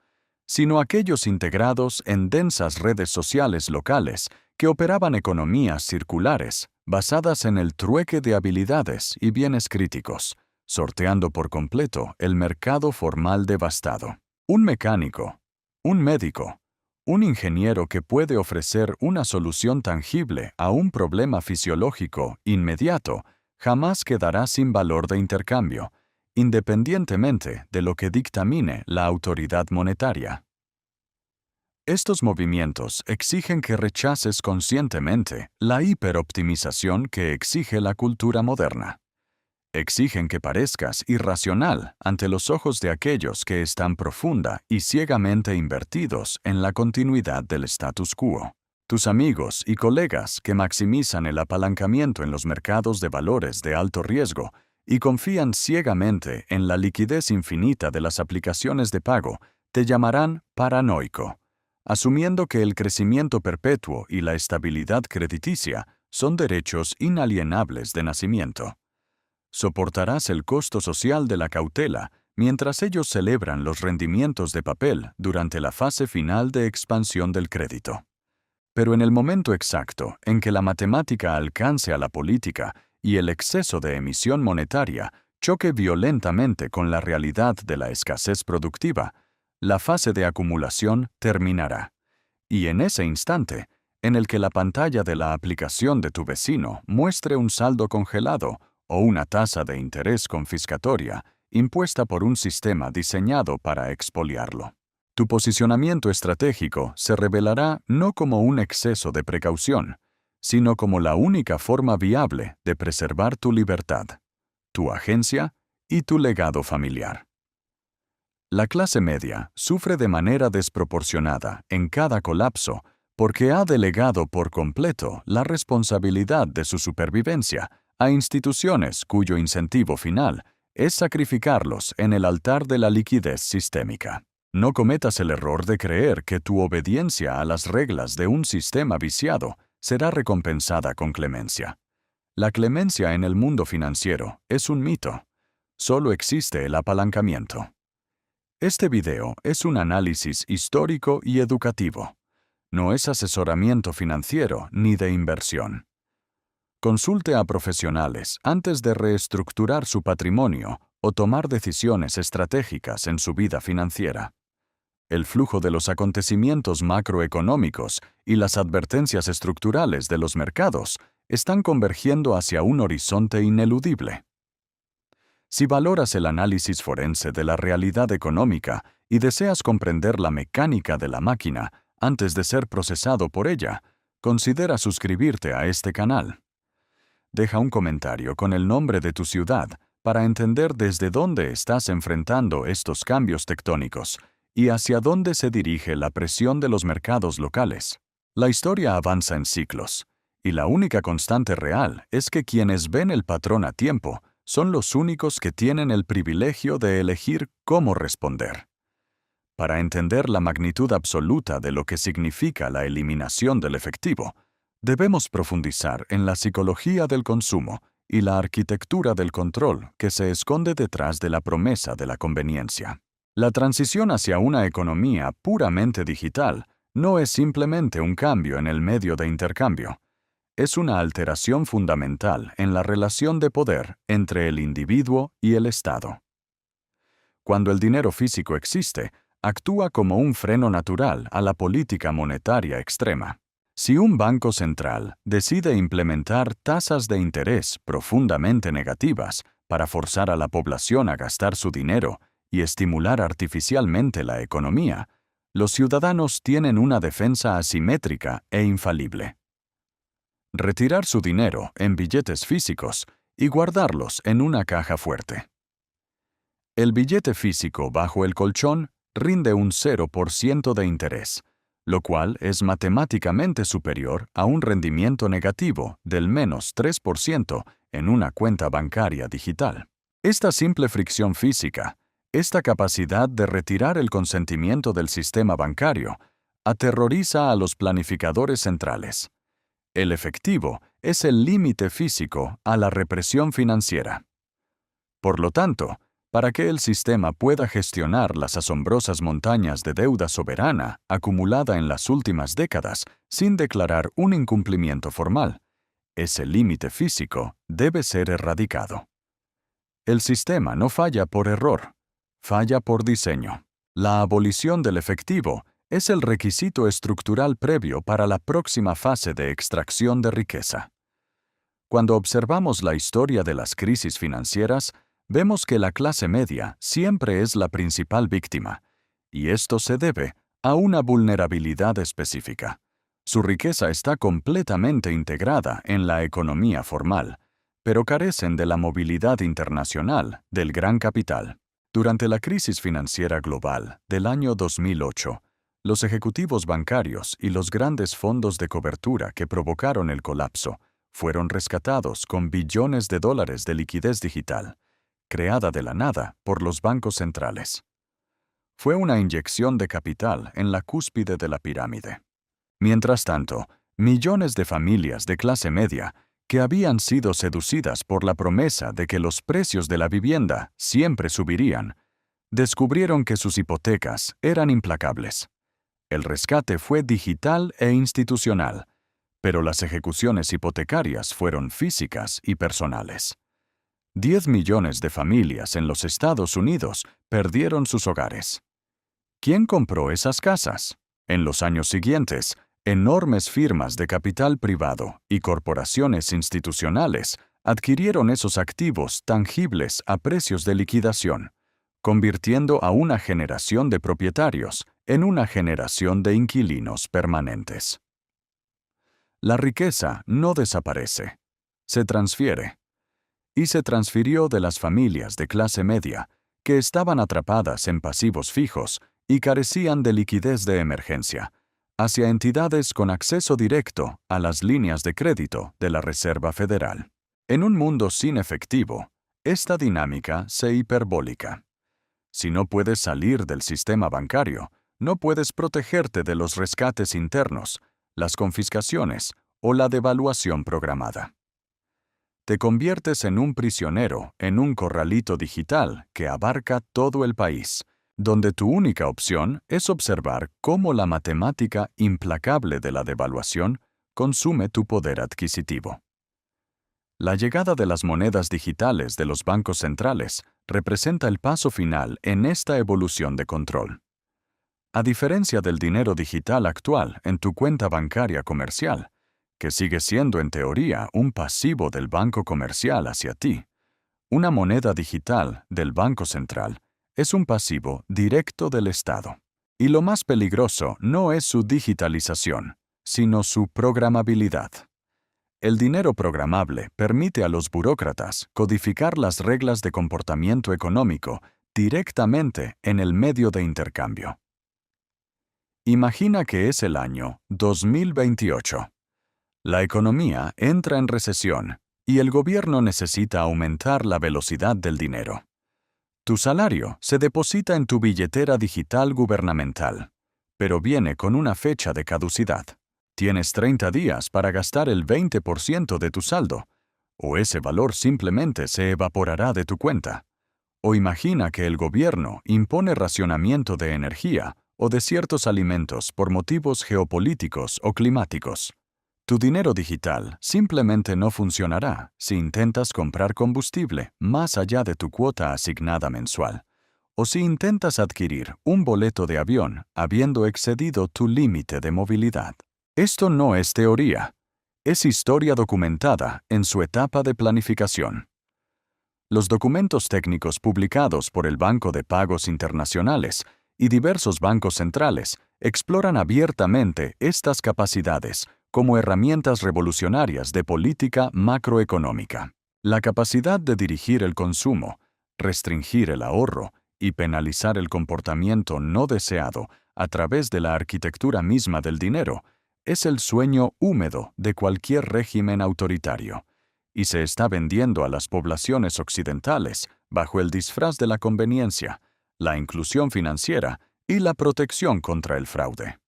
sino aquellos integrados en densas redes sociales locales que operaban economías circulares basadas en el trueque de habilidades y bienes críticos, sorteando por completo el mercado formal devastado. Un mecánico, un médico, un ingeniero que puede ofrecer una solución tangible a un problema fisiológico inmediato jamás quedará sin valor de intercambio, independientemente de lo que dictamine la autoridad monetaria. Estos movimientos exigen que rechaces conscientemente la hiperoptimización que exige la cultura moderna. Exigen que parezcas irracional ante los ojos de aquellos que están profunda y ciegamente invertidos en la continuidad del status quo. Tus amigos y colegas que maximizan el apalancamiento en los mercados de valores de alto riesgo y confían ciegamente en la liquidez infinita de las aplicaciones de pago te llamarán paranoico, asumiendo que el crecimiento perpetuo y la estabilidad crediticia son derechos inalienables de nacimiento. Soportarás el costo social de la cautela mientras ellos celebran los rendimientos de papel durante la fase final de expansión del crédito. Pero en el momento exacto en que la matemática alcance a la política y el exceso de emisión monetaria choque violentamente con la realidad de la escasez productiva, la fase de acumulación terminará. Y en ese instante, en el que la pantalla de la aplicación de tu vecino muestre un saldo congelado o una tasa de interés confiscatoria impuesta por un sistema diseñado para expoliarlo, tu posicionamiento estratégico se revelará no como un exceso de precaución, sino como la única forma viable de preservar tu libertad, tu agencia y tu legado familiar. La clase media sufre de manera desproporcionada en cada colapso porque ha delegado por completo la responsabilidad de su supervivencia a instituciones cuyo incentivo final es sacrificarlos en el altar de la liquidez sistémica. No cometas el error de creer que tu obediencia a las reglas de un sistema viciado será recompensada con clemencia. La clemencia en el mundo financiero es un mito. Solo existe el apalancamiento. Este video es un análisis histórico y educativo. No es asesoramiento financiero ni de inversión. Consulte a profesionales antes de reestructurar su patrimonio o tomar decisiones estratégicas en su vida financiera. El flujo de los acontecimientos macroeconómicos y las advertencias estructurales de los mercados están convergiendo hacia un horizonte ineludible. Si valoras el análisis forense de la realidad económica y deseas comprender la mecánica de la máquina antes de ser procesado por ella, considera suscribirte a este canal. Deja un comentario con el nombre de tu ciudad para entender desde dónde estás enfrentando estos cambios tectónicos y hacia dónde se dirige la presión de los mercados locales. La historia avanza en ciclos, y la única constante real es que quienes ven el patrón a tiempo son los únicos que tienen el privilegio de elegir cómo responder. Para entender la magnitud absoluta de lo que significa la eliminación del efectivo, debemos profundizar en la psicología del consumo y la arquitectura del control que se esconde detrás de la promesa de la conveniencia. La transición hacia una economía puramente digital no es simplemente un cambio en el medio de intercambio. Es una alteración fundamental en la relación de poder entre el individuo y el Estado. Cuando el dinero físico existe, actúa como un freno natural a la política monetaria extrema. Si un banco central decide implementar tasas de interés profundamente negativas para forzar a la población a gastar su dinero y estimular artificialmente la economía, los ciudadanos tienen una defensa asimétrica e infalible. Retirar su dinero en billetes físicos y guardarlos en una caja fuerte. El billete físico bajo el colchón rinde un 0% de interés, lo cual es matemáticamente superior a un rendimiento negativo del menos 3% en una cuenta bancaria digital. Esta simple fricción física, esta capacidad de retirar el consentimiento del sistema bancario, aterroriza a los planificadores centrales. El efectivo es el límite físico a la represión financiera. Por lo tanto, para que el sistema pueda gestionar las asombrosas montañas de deuda soberana acumulada en las últimas décadas sin declarar un incumplimiento formal, ese límite físico debe ser erradicado. El sistema no falla por error, falla por diseño. La abolición del efectivo es el requisito estructural previo para la próxima fase de extracción de riqueza. Cuando observamos la historia de las crisis financieras, vemos que la clase media siempre es la principal víctima, y esto se debe a una vulnerabilidad específica. Su riqueza está completamente integrada en la economía formal, pero carecen de la movilidad internacional del gran capital. Durante la crisis financiera global del año 2008, los ejecutivos bancarios y los grandes fondos de cobertura que provocaron el colapso fueron rescatados con billones de dólares de liquidez digital, creada de la nada por los bancos centrales. Fue una inyección de capital en la cúspide de la pirámide. Mientras tanto, millones de familias de clase media, que habían sido seducidas por la promesa de que los precios de la vivienda siempre subirían, descubrieron que sus hipotecas eran implacables. El rescate fue digital e institucional, pero las ejecuciones hipotecarias fueron físicas y personales. 10 millones de familias en los Estados Unidos perdieron sus hogares. ¿Quién compró esas casas? En los años siguientes, enormes firmas de capital privado y corporaciones institucionales adquirieron esos activos tangibles a precios de liquidación, convirtiendo a una generación de propietarios en una generación de inquilinos permanentes. La riqueza no desaparece, se transfiere. Y se transfirió de las familias de clase media, que estaban atrapadas en pasivos fijos y carecían de liquidez de emergencia, hacia entidades con acceso directo a las líneas de crédito de la Reserva Federal. En un mundo sin efectivo, esta dinámica se hiperbólica. Si no puedes salir del sistema bancario, no puedes protegerte de los rescates internos, las confiscaciones o la devaluación programada. Te conviertes en un prisionero en un corralito digital que abarca todo el país, donde tu única opción es observar cómo la matemática implacable de la devaluación consume tu poder adquisitivo. La llegada de las monedas digitales de los bancos centrales representa el paso final en esta evolución de control. A diferencia del dinero digital actual en tu cuenta bancaria comercial, que sigue siendo en teoría un pasivo del banco comercial hacia ti, una moneda digital del Banco Central es un pasivo directo del Estado. Y lo más peligroso no es su digitalización, sino su programabilidad. El dinero programable permite a los burócratas codificar las reglas de comportamiento económico directamente en el medio de intercambio. Imagina que es el año 2028. La economía entra en recesión y el gobierno necesita aumentar la velocidad del dinero. Tu salario se deposita en tu billetera digital gubernamental, pero viene con una fecha de caducidad. Tienes 30 días para gastar el 20% de tu saldo, o ese valor simplemente se evaporará de tu cuenta. O imagina que el gobierno impone racionamiento de energía o de ciertos alimentos por motivos geopolíticos o climáticos. Tu dinero digital simplemente no funcionará si intentas comprar combustible más allá de tu cuota asignada mensual, o si intentas adquirir un boleto de avión habiendo excedido tu límite de movilidad. Esto no es teoría, es historia documentada en su etapa de planificación. Los documentos técnicos publicados por el Banco de Pagos Internacionales y diversos bancos centrales exploran abiertamente estas capacidades como herramientas revolucionarias de política macroeconómica. La capacidad de dirigir el consumo, restringir el ahorro y penalizar el comportamiento no deseado a través de la arquitectura misma del dinero es el sueño húmedo de cualquier régimen autoritario, y se está vendiendo a las poblaciones occidentales bajo el disfraz de la conveniencia, la inclusión financiera y la protección contra el fraude.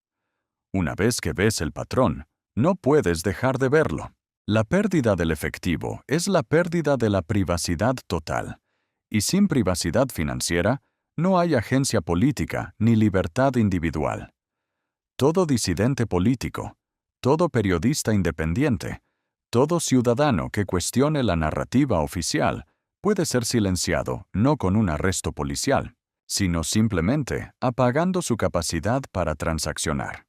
Una vez que ves el patrón, no puedes dejar de verlo. La pérdida del efectivo es la pérdida de la privacidad total, y sin privacidad financiera no hay agencia política ni libertad individual. Todo disidente político, todo periodista independiente, todo ciudadano que cuestione la narrativa oficial puede ser silenciado no con un arresto policial, sino simplemente apagando su capacidad para transaccionar.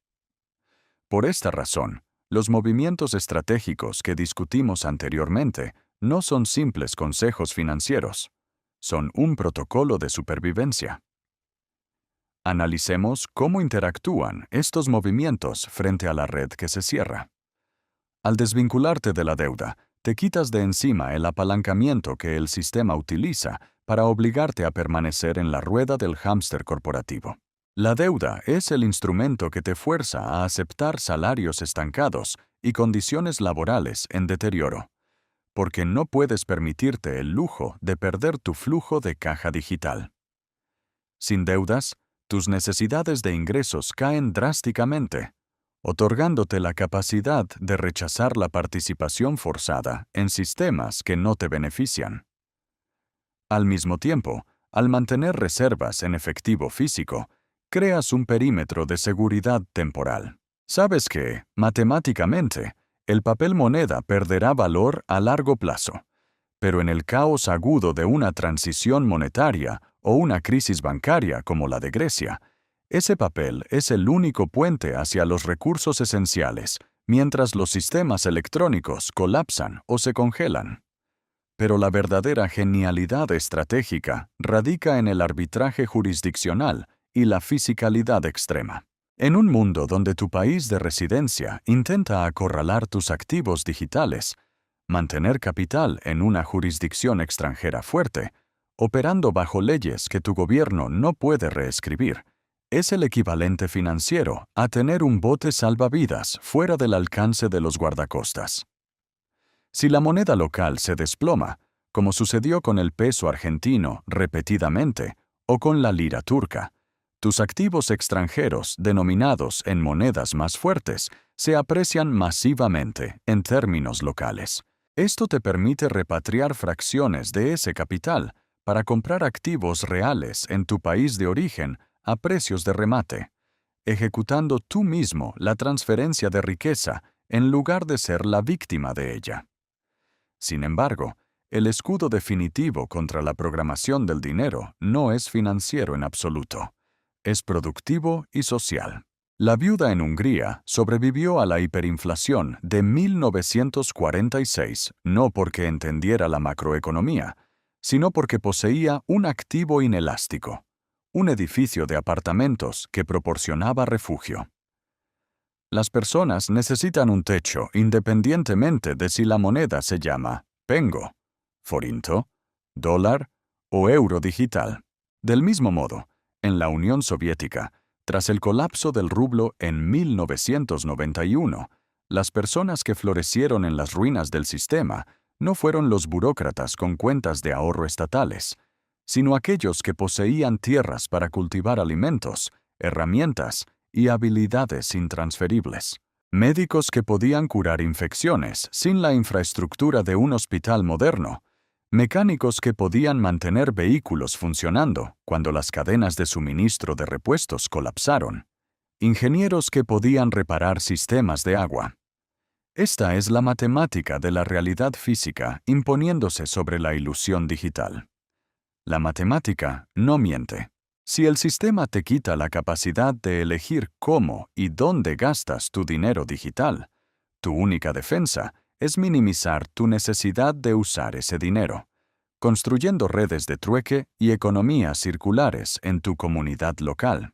Por esta razón, los movimientos estratégicos que discutimos anteriormente no son simples consejos financieros, son un protocolo de supervivencia. Analicemos cómo interactúan estos movimientos frente a la red que se cierra. Al desvincularte de la deuda, te quitas de encima el apalancamiento que el sistema utiliza para obligarte a permanecer en la rueda del hámster corporativo. La deuda es el instrumento que te fuerza a aceptar salarios estancados y condiciones laborales en deterioro, porque no puedes permitirte el lujo de perder tu flujo de caja digital. Sin deudas, tus necesidades de ingresos caen drásticamente, otorgándote la capacidad de rechazar la participación forzada en sistemas que no te benefician. Al mismo tiempo, al mantener reservas en efectivo físico, creas un perímetro de seguridad temporal. Sabes que, matemáticamente, el papel moneda perderá valor a largo plazo, Pero en el caos agudo de una transición monetaria o una crisis bancaria como la de Grecia, ese papel es el único puente hacia los recursos esenciales, mientras los sistemas electrónicos colapsan o se congelan. Pero la verdadera genialidad estratégica radica en el arbitraje jurisdiccional y la fisicalidad extrema. En un mundo donde tu país de residencia intenta acorralar tus activos digitales, mantener capital en una jurisdicción extranjera fuerte, operando bajo leyes que tu gobierno no puede reescribir, es el equivalente financiero a tener un bote salvavidas fuera del alcance de los guardacostas. Si la moneda local se desploma, como sucedió con el peso argentino repetidamente o con la lira turca, tus activos extranjeros denominados en monedas más fuertes se aprecian masivamente en términos locales. Esto te permite repatriar fracciones de ese capital para comprar activos reales en tu país de origen a precios de remate, ejecutando tú mismo la transferencia de riqueza en lugar de ser la víctima de ella. Sin embargo, el escudo definitivo contra la programación del dinero no es financiero en absoluto. Es productivo y social. La viuda en Hungría sobrevivió a la hiperinflación de 1946 no porque entendiera la macroeconomía, sino porque poseía un activo inelástico, un edificio de apartamentos que proporcionaba refugio. Las personas necesitan un techo independientemente de si la moneda se llama pengo, forinto, dólar o euro digital. Del mismo modo, en la Unión Soviética, tras el colapso del rublo en 1991, las personas que florecieron en las ruinas del sistema no fueron los burócratas con cuentas de ahorro estatales, sino aquellos que poseían tierras para cultivar alimentos, herramientas y habilidades intransferibles. Médicos que podían curar infecciones sin la infraestructura de un hospital moderno. Mecánicos que podían mantener vehículos funcionando cuando las cadenas de suministro de repuestos colapsaron. Ingenieros que podían reparar sistemas de agua. Esta es la matemática de la realidad física imponiéndose sobre la ilusión digital. La matemática no miente. Si el sistema te quita la capacidad de elegir cómo y dónde gastas tu dinero digital, tu única defensa es minimizar tu necesidad de usar ese dinero, construyendo redes de trueque y economías circulares en tu comunidad local.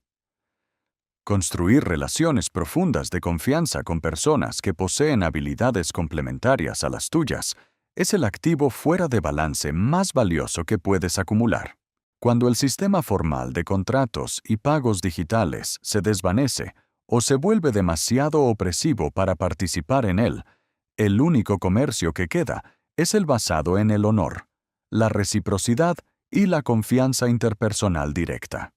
Construir relaciones profundas de confianza con personas que poseen habilidades complementarias a las tuyas es el activo fuera de balance más valioso que puedes acumular. Cuando el sistema formal de contratos y pagos digitales se desvanece o se vuelve demasiado opresivo para participar en él, el único comercio que queda es el basado en el honor, la reciprocidad y la confianza interpersonal directa.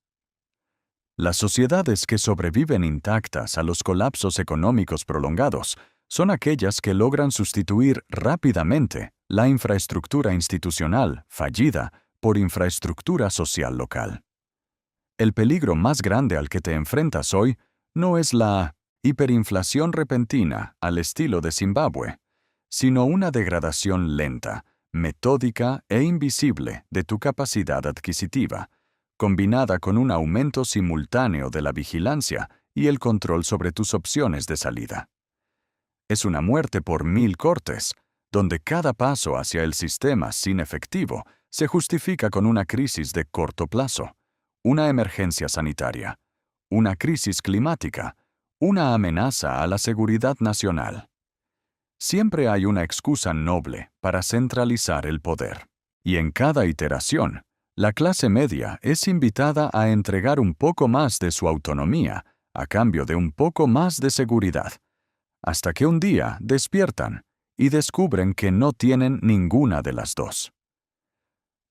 Las sociedades que sobreviven intactas a los colapsos económicos prolongados son aquellas que logran sustituir rápidamente la infraestructura institucional fallida por infraestructura social local. El peligro más grande al que te enfrentas hoy no es la hiperinflación repentina al estilo de Zimbabue, sino una degradación lenta, metódica e invisible de tu capacidad adquisitiva, combinada con un aumento simultáneo de la vigilancia y el control sobre tus opciones de salida. Es una muerte por 1000 cortes, donde cada paso hacia el sistema sin efectivo se justifica con una crisis de corto plazo, una emergencia sanitaria, una crisis climática, una amenaza a la seguridad nacional. Siempre hay una excusa noble para centralizar el poder. Y en cada iteración, la clase media es invitada a entregar un poco más de su autonomía a cambio de un poco más de seguridad, hasta que un día despiertan y descubren que no tienen ninguna de las dos.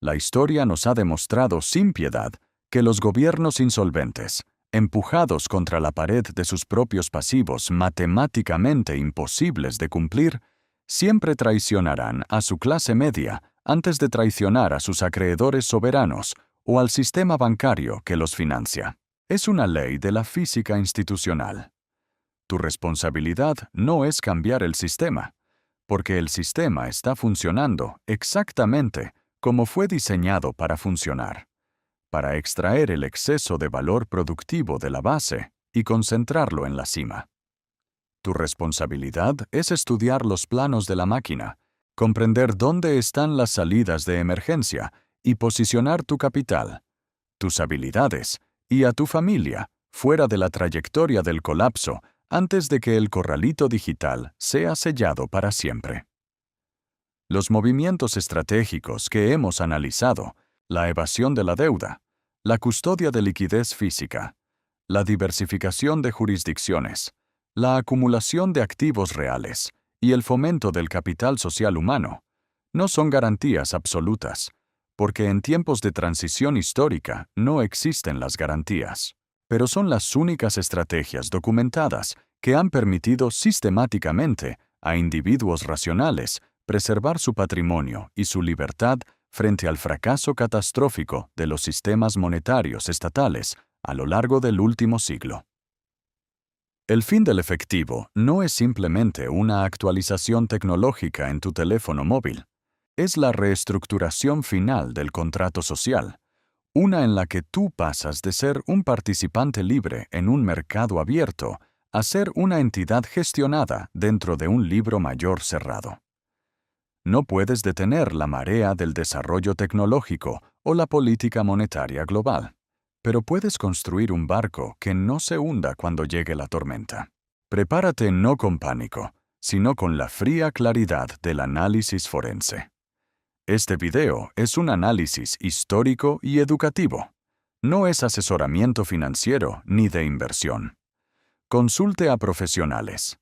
La historia nos ha demostrado sin piedad que los gobiernos insolventes, empujados contra la pared de sus propios pasivos matemáticamente imposibles de cumplir, siempre traicionarán a su clase media antes de traicionar a sus acreedores soberanos o al sistema bancario que los financia. Es una ley de la física institucional. Tu responsabilidad no es cambiar el sistema. porque el sistema está funcionando exactamente como fue diseñado para funcionar, para extraer el exceso de valor productivo de la base y concentrarlo en la cima. Tu responsabilidad es estudiar los planos de la máquina, comprender dónde están las salidas de emergencia y posicionar tu capital, tus habilidades y a tu familia fuera de la trayectoria del colapso antes de que el corralito digital sea sellado para siempre. Los movimientos estratégicos que hemos analizado, la evasión de la deuda, la custodia de liquidez física, la diversificación de jurisdicciones, la acumulación de activos reales y el fomento del capital social humano, no son garantías absolutas, porque en tiempos de transición histórica no existen las garantías, pero son las únicas estrategias documentadas que han permitido sistemáticamente a individuos racionales preservar su patrimonio y su libertad frente al fracaso catastrófico de los sistemas monetarios estatales a lo largo del último siglo. El fin del efectivo no es simplemente una actualización tecnológica en tu teléfono móvil. Es la reestructuración final del contrato social, una en la que tú pasas de ser un participante libre en un mercado abierto a ser una entidad gestionada dentro de un libro mayor cerrado. No puedes detener la marea del desarrollo tecnológico o la política monetaria global, pero puedes construir un barco que no se hunda cuando llegue la tormenta. Prepárate no con pánico, sino con la fría claridad del análisis forense. Este video es un análisis histórico y educativo. No es asesoramiento financiero ni de inversión. Consulte a profesionales.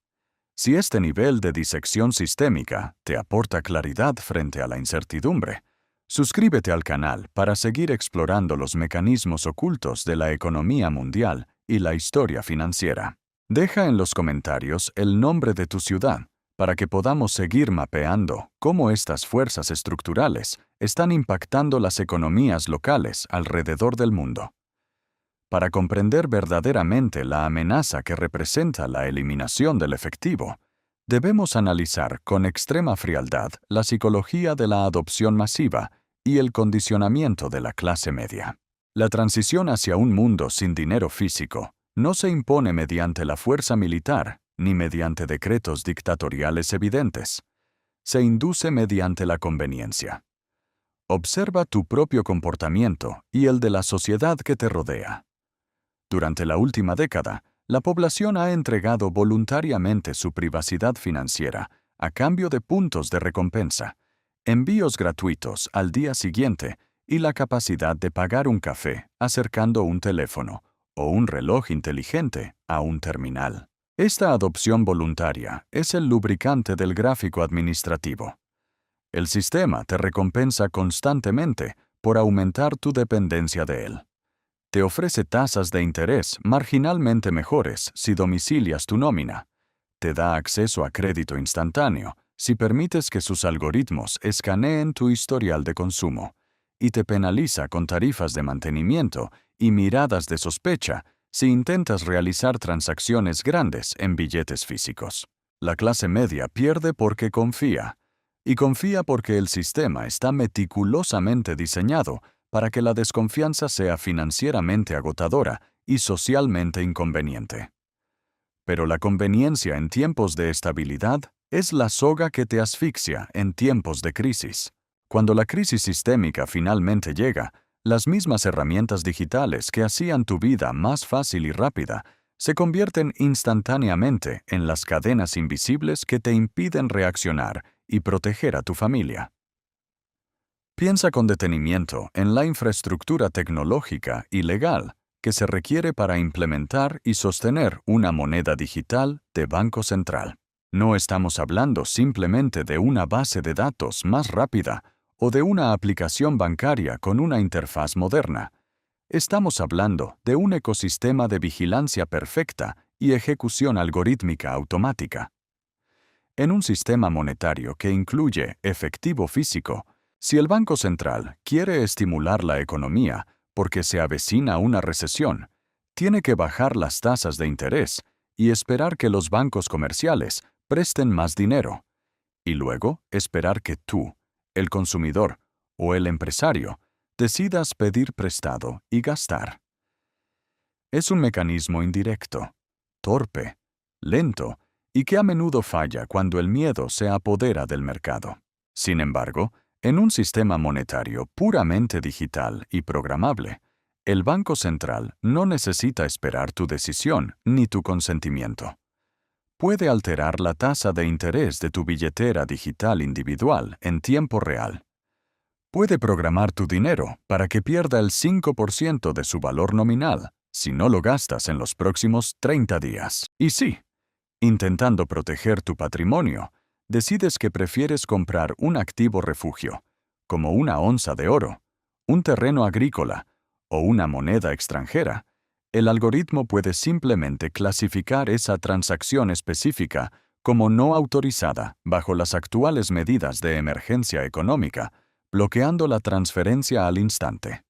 Si este nivel de disección sistémica te aporta claridad frente a la incertidumbre, suscríbete al canal para seguir explorando los mecanismos ocultos de la economía mundial y la historia financiera. Deja en los comentarios el nombre de tu ciudad para que podamos seguir mapeando cómo estas fuerzas estructurales están impactando las economías locales alrededor del mundo. Para comprender verdaderamente la amenaza que representa la eliminación del efectivo, debemos analizar con extrema frialdad la psicología de la adopción masiva y el condicionamiento de la clase media. La transición hacia un mundo sin dinero físico no se impone mediante la fuerza militar ni mediante decretos dictatoriales evidentes. Se induce mediante la conveniencia. Observa tu propio comportamiento y el de la sociedad que te rodea. Durante la última década, la población ha entregado voluntariamente su privacidad financiera a cambio de puntos de recompensa, envíos gratuitos al día siguiente y la capacidad de pagar un café acercando un teléfono o un reloj inteligente a un terminal. Esta adopción voluntaria es el lubricante del gráfico administrativo. El sistema te recompensa constantemente por aumentar tu dependencia de él. Te ofrece tasas de interés marginalmente mejores si domicilias tu nómina. Te da acceso a crédito instantáneo si permites que sus algoritmos escaneen tu historial de consumo, y te penaliza con tarifas de mantenimiento y miradas de sospecha si intentas realizar transacciones grandes en billetes físicos. La clase media pierde porque confía, y confía porque el sistema está meticulosamente diseñado para que la desconfianza sea financieramente agotadora y socialmente inconveniente. Pero la conveniencia en tiempos de estabilidad es la soga que te asfixia en tiempos de crisis. Cuando la crisis sistémica finalmente llega, las mismas herramientas digitales que hacían tu vida más fácil y rápida se convierten instantáneamente en las cadenas invisibles que te impiden reaccionar y proteger a tu familia. Piensa con detenimiento en la infraestructura tecnológica y legal que se requiere para implementar y sostener una moneda digital de Banco Central. No estamos hablando simplemente de una base de datos más rápida o de una aplicación bancaria con una interfaz moderna. Estamos hablando de un ecosistema de vigilancia perfecta y ejecución algorítmica automática. En un sistema monetario que incluye efectivo físico, si el Banco Central quiere estimular la economía porque se avecina una recesión, tiene que bajar las tasas de interés y esperar que los bancos comerciales presten más dinero. y luego esperar que tú, el consumidor o el empresario, decidas pedir prestado y gastar. Es un mecanismo indirecto, torpe, lento y que a menudo falla cuando el miedo se apodera del mercado. Sin embargo, en un sistema monetario puramente digital y programable, el Banco Central no necesita esperar tu decisión ni tu consentimiento. Puede alterar la tasa de interés de tu billetera digital individual en tiempo real. Puede programar tu dinero para que pierda el 5% de su valor nominal si no lo gastas en los próximos 30 días. Y sí, intentando proteger tu patrimonio, decides que prefieres comprar un activo refugio, como una onza de oro, un terreno agrícola o una moneda extranjera. El algoritmo puede simplemente clasificar esa transacción específica como no autorizada bajo las actuales medidas de emergencia económica, bloqueando la transferencia al instante.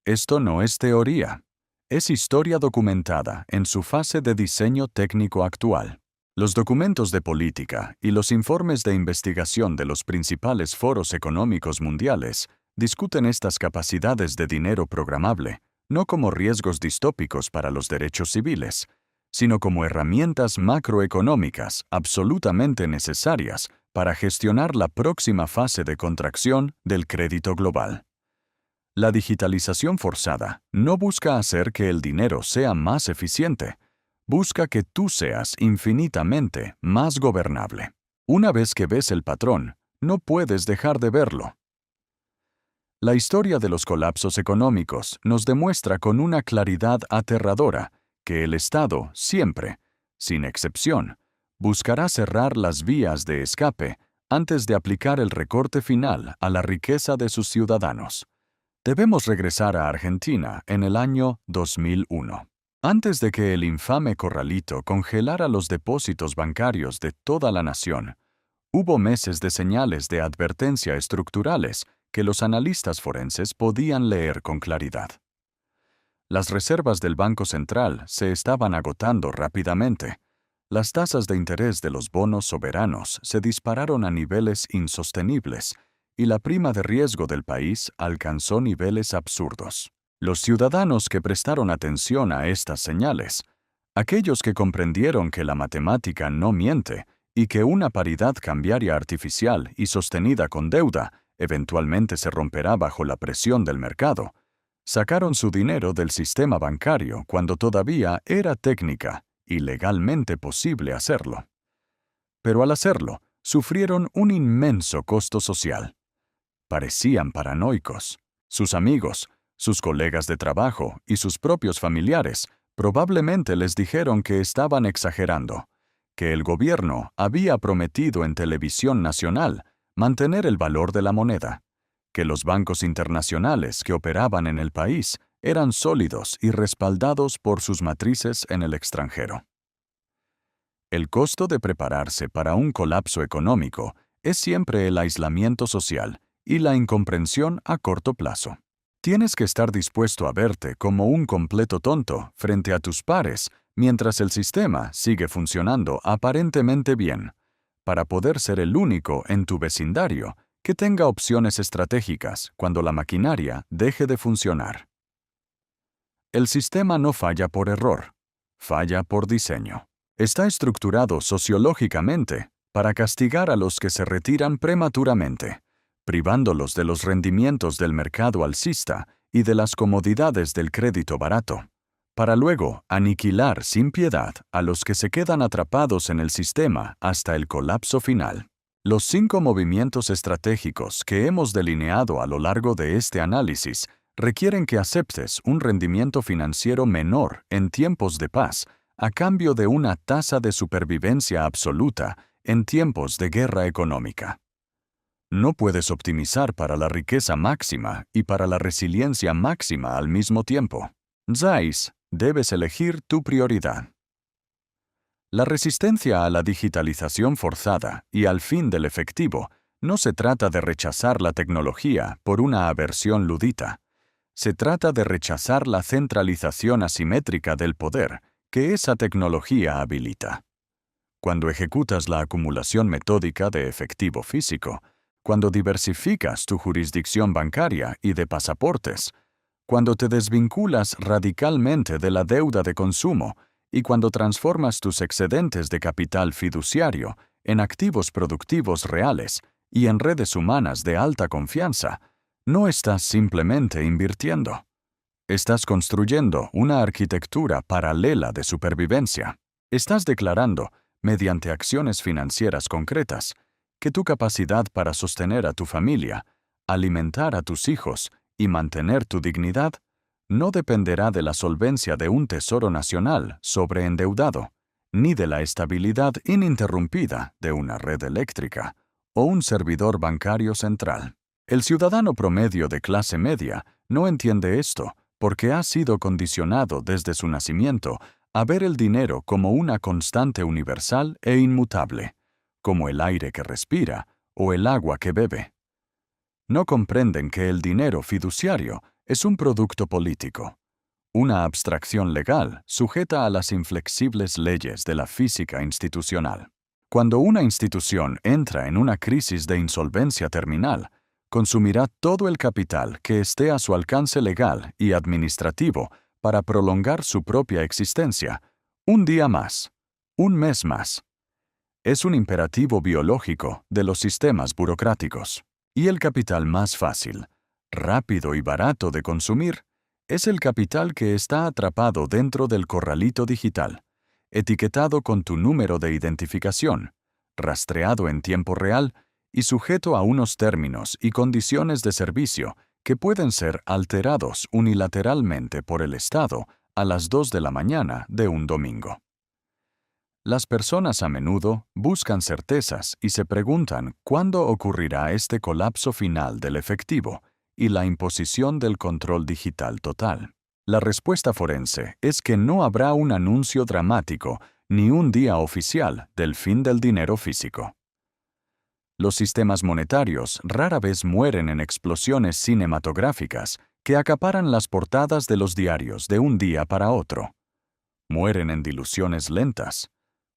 Esto no es teoría. Es historia documentada en su fase de diseño técnico actual. Los documentos de política y los informes de investigación de los principales foros económicos mundiales discuten estas capacidades de dinero programable, no como riesgos distópicos para los derechos civiles, sino como herramientas macroeconómicas absolutamente necesarias para gestionar la próxima fase de contracción del crédito global. La digitalización forzada no busca hacer que el dinero sea más eficiente, busca que tú seas infinitamente más gobernable. Una vez que ves el patrón, no puedes dejar de verlo. La historia de los colapsos económicos nos demuestra con una claridad aterradora que el Estado siempre, sin excepción, buscará cerrar las vías de escape antes de aplicar el recorte final a la riqueza de sus ciudadanos. Debemos regresar a Argentina en el año 2001. Antes de que el infame corralito congelara los depósitos bancarios de toda la nación, hubo meses de señales de advertencia estructurales que los analistas forenses podían leer con claridad. Las reservas del Banco Central se estaban agotando rápidamente. Las tasas de interés de los bonos soberanos se dispararon a niveles insostenibles y la prima de riesgo del país alcanzó niveles absurdos. Los ciudadanos que prestaron atención a estas señales, aquellos que comprendieron que la matemática no miente y que una paridad cambiaria artificial y sostenida con deuda eventualmente se romperá bajo la presión del mercado, sacaron su dinero del sistema bancario cuando todavía era técnica y legalmente posible hacerlo. Pero al hacerlo, sufrieron un inmenso costo social. Parecían paranoicos. Sus amigos, sus colegas de trabajo y sus propios familiares probablemente les dijeron que estaban exagerando, que el gobierno había prometido en televisión nacional mantener el valor de la moneda, que los bancos internacionales que operaban en el país eran sólidos y respaldados por sus matrices en el extranjero. El costo de prepararse para un colapso económico es siempre el aislamiento social y la incomprensión a corto plazo. Tienes que estar dispuesto a verte como un completo tonto frente a tus pares mientras el sistema sigue funcionando aparentemente bien, para poder ser el único en tu vecindario que tenga opciones estratégicas cuando la maquinaria deje de funcionar. El sistema no falla por error, falla por diseño. Está estructurado sociológicamente para castigar a los que se retiran prematuramente, privándolos de los rendimientos del mercado alcista y de las comodidades del crédito barato, para luego aniquilar sin piedad a los que se quedan atrapados en el sistema hasta el colapso final. Los 5 movimientos estratégicos que hemos delineado a lo largo de este análisis requieren que aceptes un rendimiento financiero menor en tiempos de paz a cambio de una tasa de supervivencia absoluta en tiempos de guerra económica. No puedes optimizar para la riqueza máxima y para la resiliencia máxima al mismo tiempo. Zeiss, debes elegir tu prioridad. La resistencia a la digitalización forzada y al fin del efectivo no se trata de rechazar la tecnología por una aversión ludita. Se trata de rechazar la centralización asimétrica del poder que esa tecnología habilita. Cuando ejecutas la acumulación metódica de efectivo físico, cuando diversificas tu jurisdicción bancaria y de pasaportes, cuando te desvinculas radicalmente de la deuda de consumo y cuando transformas tus excedentes de capital fiduciario en activos productivos reales y en redes humanas de alta confianza, no estás simplemente invirtiendo. Estás construyendo una arquitectura paralela de supervivencia. Estás declarando, mediante acciones financieras concretas, que tu capacidad para sostener a tu familia, alimentar a tus hijos y mantener tu dignidad no dependerá de la solvencia de un tesoro nacional sobreendeudado, ni de la estabilidad ininterrumpida de una red eléctrica o un servidor bancario central. El ciudadano promedio de clase media no entiende esto porque ha sido condicionado desde su nacimiento a ver el dinero como una constante universal e inmutable, como el aire que respira o el agua que bebe. No comprenden que el dinero fiduciario es un producto político, una abstracción legal sujeta a las inflexibles leyes de la física institucional. Cuando una institución entra en una crisis de insolvencia terminal, consumirá todo el capital que esté a su alcance legal y administrativo para prolongar su propia existencia, un día más, un mes más. Es un imperativo biológico de los sistemas burocráticos. Y el capital más fácil, rápido y barato de consumir, es el capital que está atrapado dentro del corralito digital, etiquetado con tu número de identificación, rastreado en tiempo real y sujeto a unos términos y condiciones de servicio que pueden ser alterados unilateralmente por el Estado a las 2 de la mañana de un domingo. Las personas a menudo buscan certezas y se preguntan cuándo ocurrirá este colapso final del efectivo y la imposición del control digital total. La respuesta forense es que no habrá un anuncio dramático ni un día oficial del fin del dinero físico. Los sistemas monetarios rara vez mueren en explosiones cinematográficas que acaparan las portadas de los diarios de un día para otro. Mueren en diluciones lentas,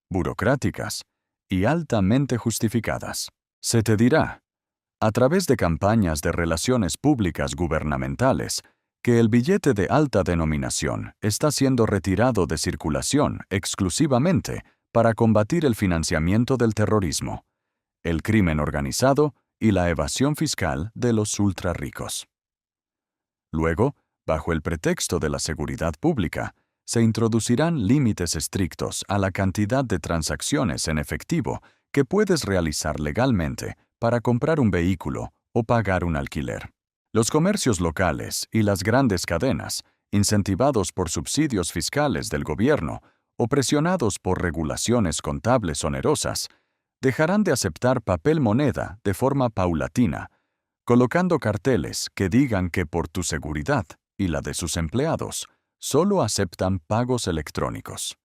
burocráticas y altamente justificadas. Se te dirá, a través de campañas de relaciones públicas gubernamentales, que el billete de alta denominación está siendo retirado de circulación exclusivamente para combatir el financiamiento del terrorismo, el crimen organizado y la evasión fiscal de los ultrarricos. Luego, bajo el pretexto de la seguridad pública, se introducirán límites estrictos a la cantidad de transacciones en efectivo que puedes realizar legalmente para comprar un vehículo o pagar un alquiler. Los comercios locales y las grandes cadenas, incentivados por subsidios fiscales del gobierno o presionados por regulaciones contables onerosas, dejarán de aceptar papel moneda de forma paulatina, colocando carteles que digan que por tu seguridad y la de sus empleados, solo aceptan pagos electrónicos.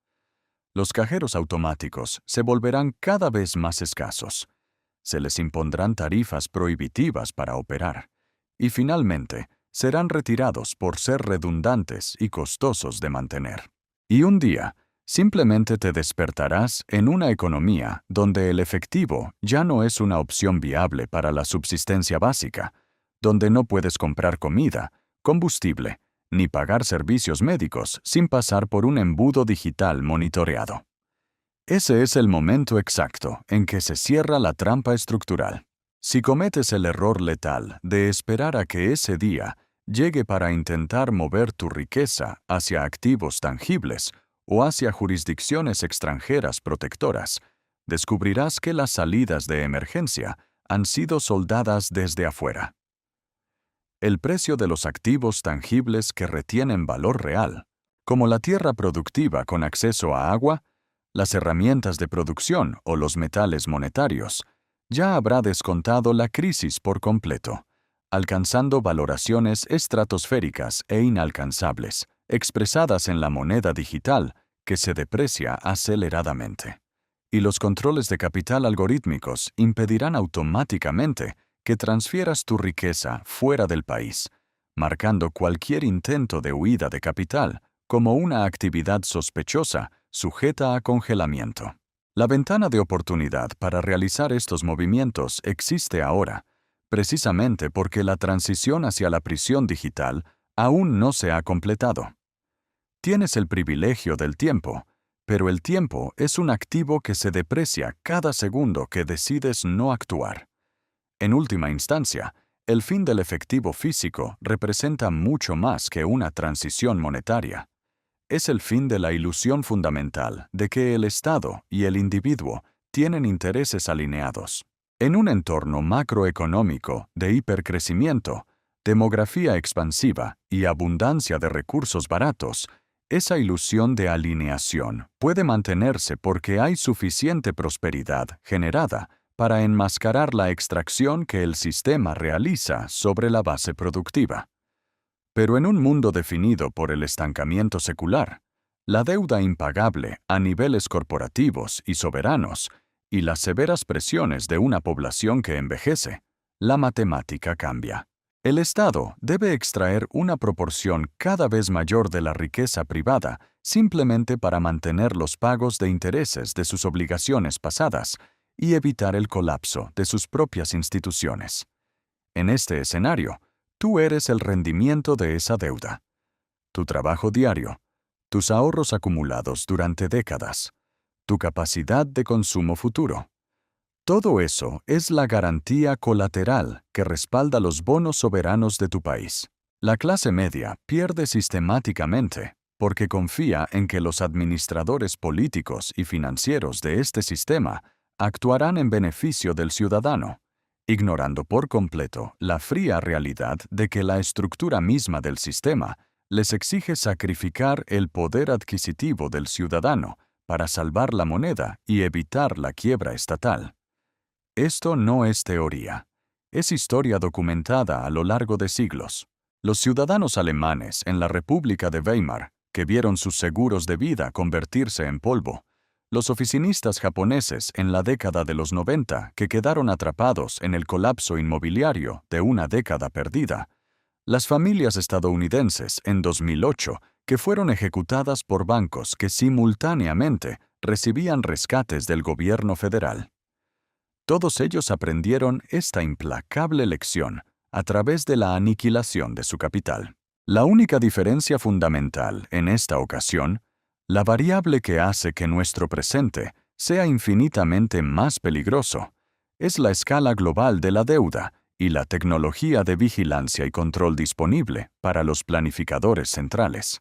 Los cajeros automáticos se volverán cada vez más escasos. Se les impondrán tarifas prohibitivas para operar. Y finalmente, serán retirados por ser redundantes y costosos de mantener. Y un día, simplemente te despertarás en una economía donde el efectivo ya no es una opción viable para la subsistencia básica, donde no puedes comprar comida, combustible, ni pagar servicios médicos sin pasar por un embudo digital monitoreado. Ese es el momento exacto en que se cierra la trampa estructural. Si cometes el error letal de esperar a que ese día llegue para intentar mover tu riqueza hacia activos tangibles o hacia jurisdicciones extranjeras protectoras, descubrirás que las salidas de emergencia han sido soldadas desde afuera. El precio de los activos tangibles que retienen valor real, como la tierra productiva con acceso a agua, las herramientas de producción o los metales monetarios, ya habrá descontado la crisis por completo, alcanzando valoraciones estratosféricas e inalcanzables, expresadas en la moneda digital que se deprecia aceleradamente. Y los controles de capital algorítmicos impedirán automáticamente que transfieras tu riqueza fuera del país, marcando cualquier intento de huida de capital como una actividad sospechosa sujeta a congelamiento. La ventana de oportunidad para realizar estos movimientos existe ahora, precisamente porque la transición hacia la prisión digital aún no se ha completado. Tienes el privilegio del tiempo, pero el tiempo es un activo que se deprecia cada segundo que decides no actuar. En última instancia, el fin del efectivo físico representa mucho más que una transición monetaria. Es el fin de la ilusión fundamental de que el Estado y el individuo tienen intereses alineados. En un entorno macroeconómico de hipercrecimiento, demografía expansiva y abundancia de recursos baratos, esa ilusión de alineación puede mantenerse porque hay suficiente prosperidad generada para enmascarar la extracción que el sistema realiza sobre la base productiva. Pero en un mundo definido por el estancamiento secular, la deuda impagable a niveles corporativos y soberanos y las severas presiones de una población que envejece, la matemática cambia. El Estado debe extraer una proporción cada vez mayor de la riqueza privada simplemente para mantener los pagos de intereses de sus obligaciones pasadas y evitar el colapso de sus propias instituciones. En este escenario, tú eres el rendimiento de esa deuda. Tu trabajo diario, tus ahorros acumulados durante décadas, tu capacidad de consumo futuro. Todo eso es la garantía colateral que respalda los bonos soberanos de tu país. La clase media pierde sistemáticamente porque confía en que los administradores políticos y financieros de este sistema actuarán en beneficio del ciudadano, ignorando por completo la fría realidad de que la estructura misma del sistema les exige sacrificar el poder adquisitivo del ciudadano para salvar la moneda y evitar la quiebra estatal. Esto no es teoría, es historia documentada a lo largo de siglos. Los ciudadanos alemanes en la República de Weimar, que vieron sus seguros de vida convertirse en polvo, los oficinistas japoneses en la década de los 90 que quedaron atrapados en el colapso inmobiliario de una década perdida, las familias estadounidenses en 2008 que fueron ejecutadas por bancos que simultáneamente recibían rescates del gobierno federal. Todos ellos aprendieron esta implacable lección a través de la aniquilación de su capital. La única diferencia fundamental en esta ocasión, la variable que hace que nuestro presente sea infinitamente más peligroso, es la escala global de la deuda y la tecnología de vigilancia y control disponible para los planificadores centrales.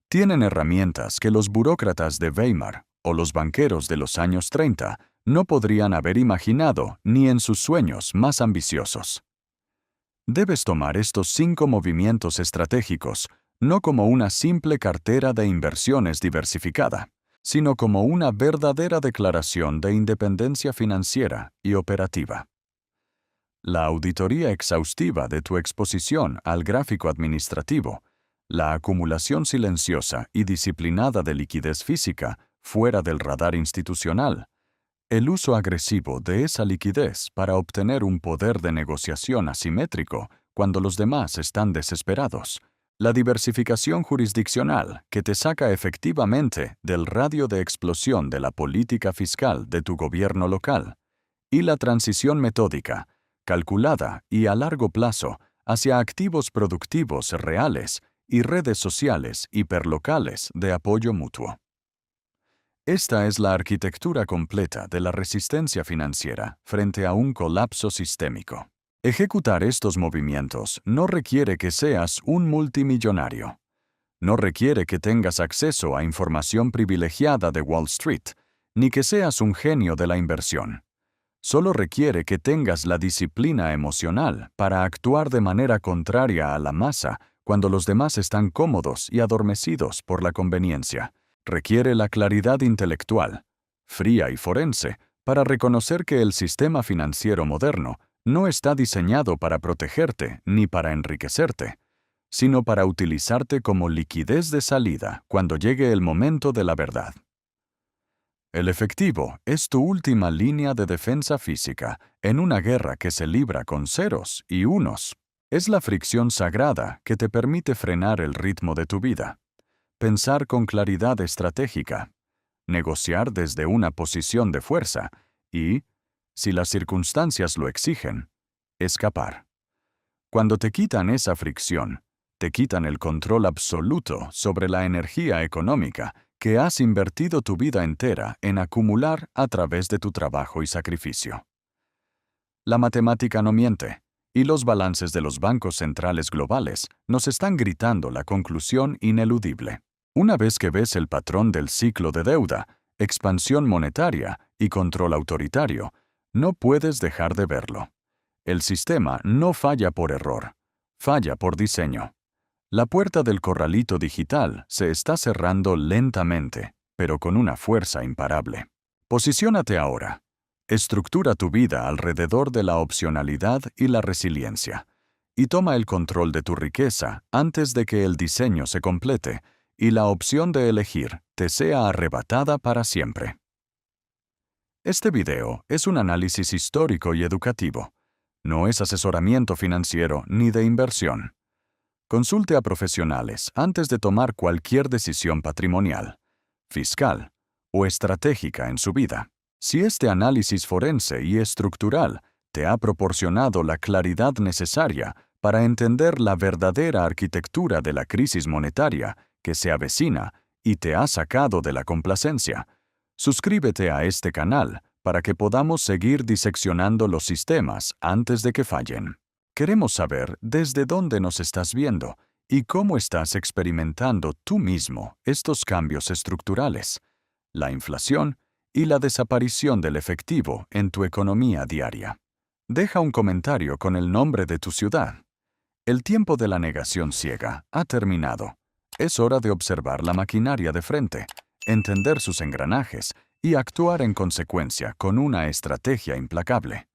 Tienen herramientas que los burócratas de Weimar o los banqueros de los años 30 no podrían haber imaginado ni en sus sueños más ambiciosos. Debes tomar estos 5 movimientos estratégicos no como una simple cartera de inversiones diversificada, sino como una verdadera declaración de independencia financiera y operativa. La auditoría exhaustiva de tu exposición al gráfico administrativo, la acumulación silenciosa y disciplinada de liquidez física fuera del radar institucional, el uso agresivo de esa liquidez para obtener un poder de negociación asimétrico cuando los demás están desesperados, la diversificación jurisdiccional que te saca efectivamente del radio de explosión de la política fiscal de tu gobierno local, y la transición metódica, calculada y a largo plazo hacia activos productivos reales y redes sociales hiperlocales de apoyo mutuo. Esta es la arquitectura completa de la resistencia financiera frente a un colapso sistémico. Ejecutar estos movimientos no requiere que seas un multimillonario. No requiere que tengas acceso a información privilegiada de Wall Street, ni que seas un genio de la inversión. Solo requiere que tengas la disciplina emocional para actuar de manera contraria a la masa cuando los demás están cómodos y adormecidos por la conveniencia. Requiere la claridad intelectual, fría y forense, para reconocer que el sistema financiero moderno no está diseñado para protegerte ni para enriquecerte, sino para utilizarte como liquidez de salida cuando llegue el momento de la verdad. El efectivo es tu última línea de defensa física en una guerra que se libra con ceros y unos. Es la fricción sagrada que te permite frenar el ritmo de tu vida, pensar con claridad estratégica, negociar desde una posición de fuerza y, si las circunstancias lo exigen, escapar. Cuando te quitan esa fricción, te quitan el control absoluto sobre la energía económica que has invertido tu vida entera en acumular a través de tu trabajo y sacrificio. La matemática no miente, y los balances de los bancos centrales globales nos están gritando la conclusión ineludible. Una vez que ves el patrón del ciclo de deuda, expansión monetaria y control autoritario, no puedes dejar de verlo. El sistema no falla por error, falla por diseño. La puerta del corralito digital se está cerrando lentamente, pero con una fuerza imparable. Posiciónate ahora. Estructura tu vida alrededor de la opcionalidad y la resiliencia, y toma el control de tu riqueza antes de que el diseño se complete y la opción de elegir te sea arrebatada para siempre. Este video es un análisis histórico y educativo. No es asesoramiento financiero ni de inversión. Consulte a profesionales antes de tomar cualquier decisión patrimonial, fiscal o estratégica en su vida. Si este análisis forense y estructural te ha proporcionado la claridad necesaria para entender la verdadera arquitectura de la crisis monetaria que se avecina y te ha sacado de la complacencia, suscríbete a este canal para que podamos seguir diseccionando los sistemas antes de que fallen. Queremos saber desde dónde nos estás viendo y cómo estás experimentando tú mismo estos cambios estructurales, la inflación y la desaparición del efectivo en tu economía diaria. Deja un comentario con el nombre de tu ciudad. El tiempo de la negación ciega ha terminado. Es hora de observar la maquinaria de frente, entender sus engranajes y actuar en consecuencia con una estrategia implacable.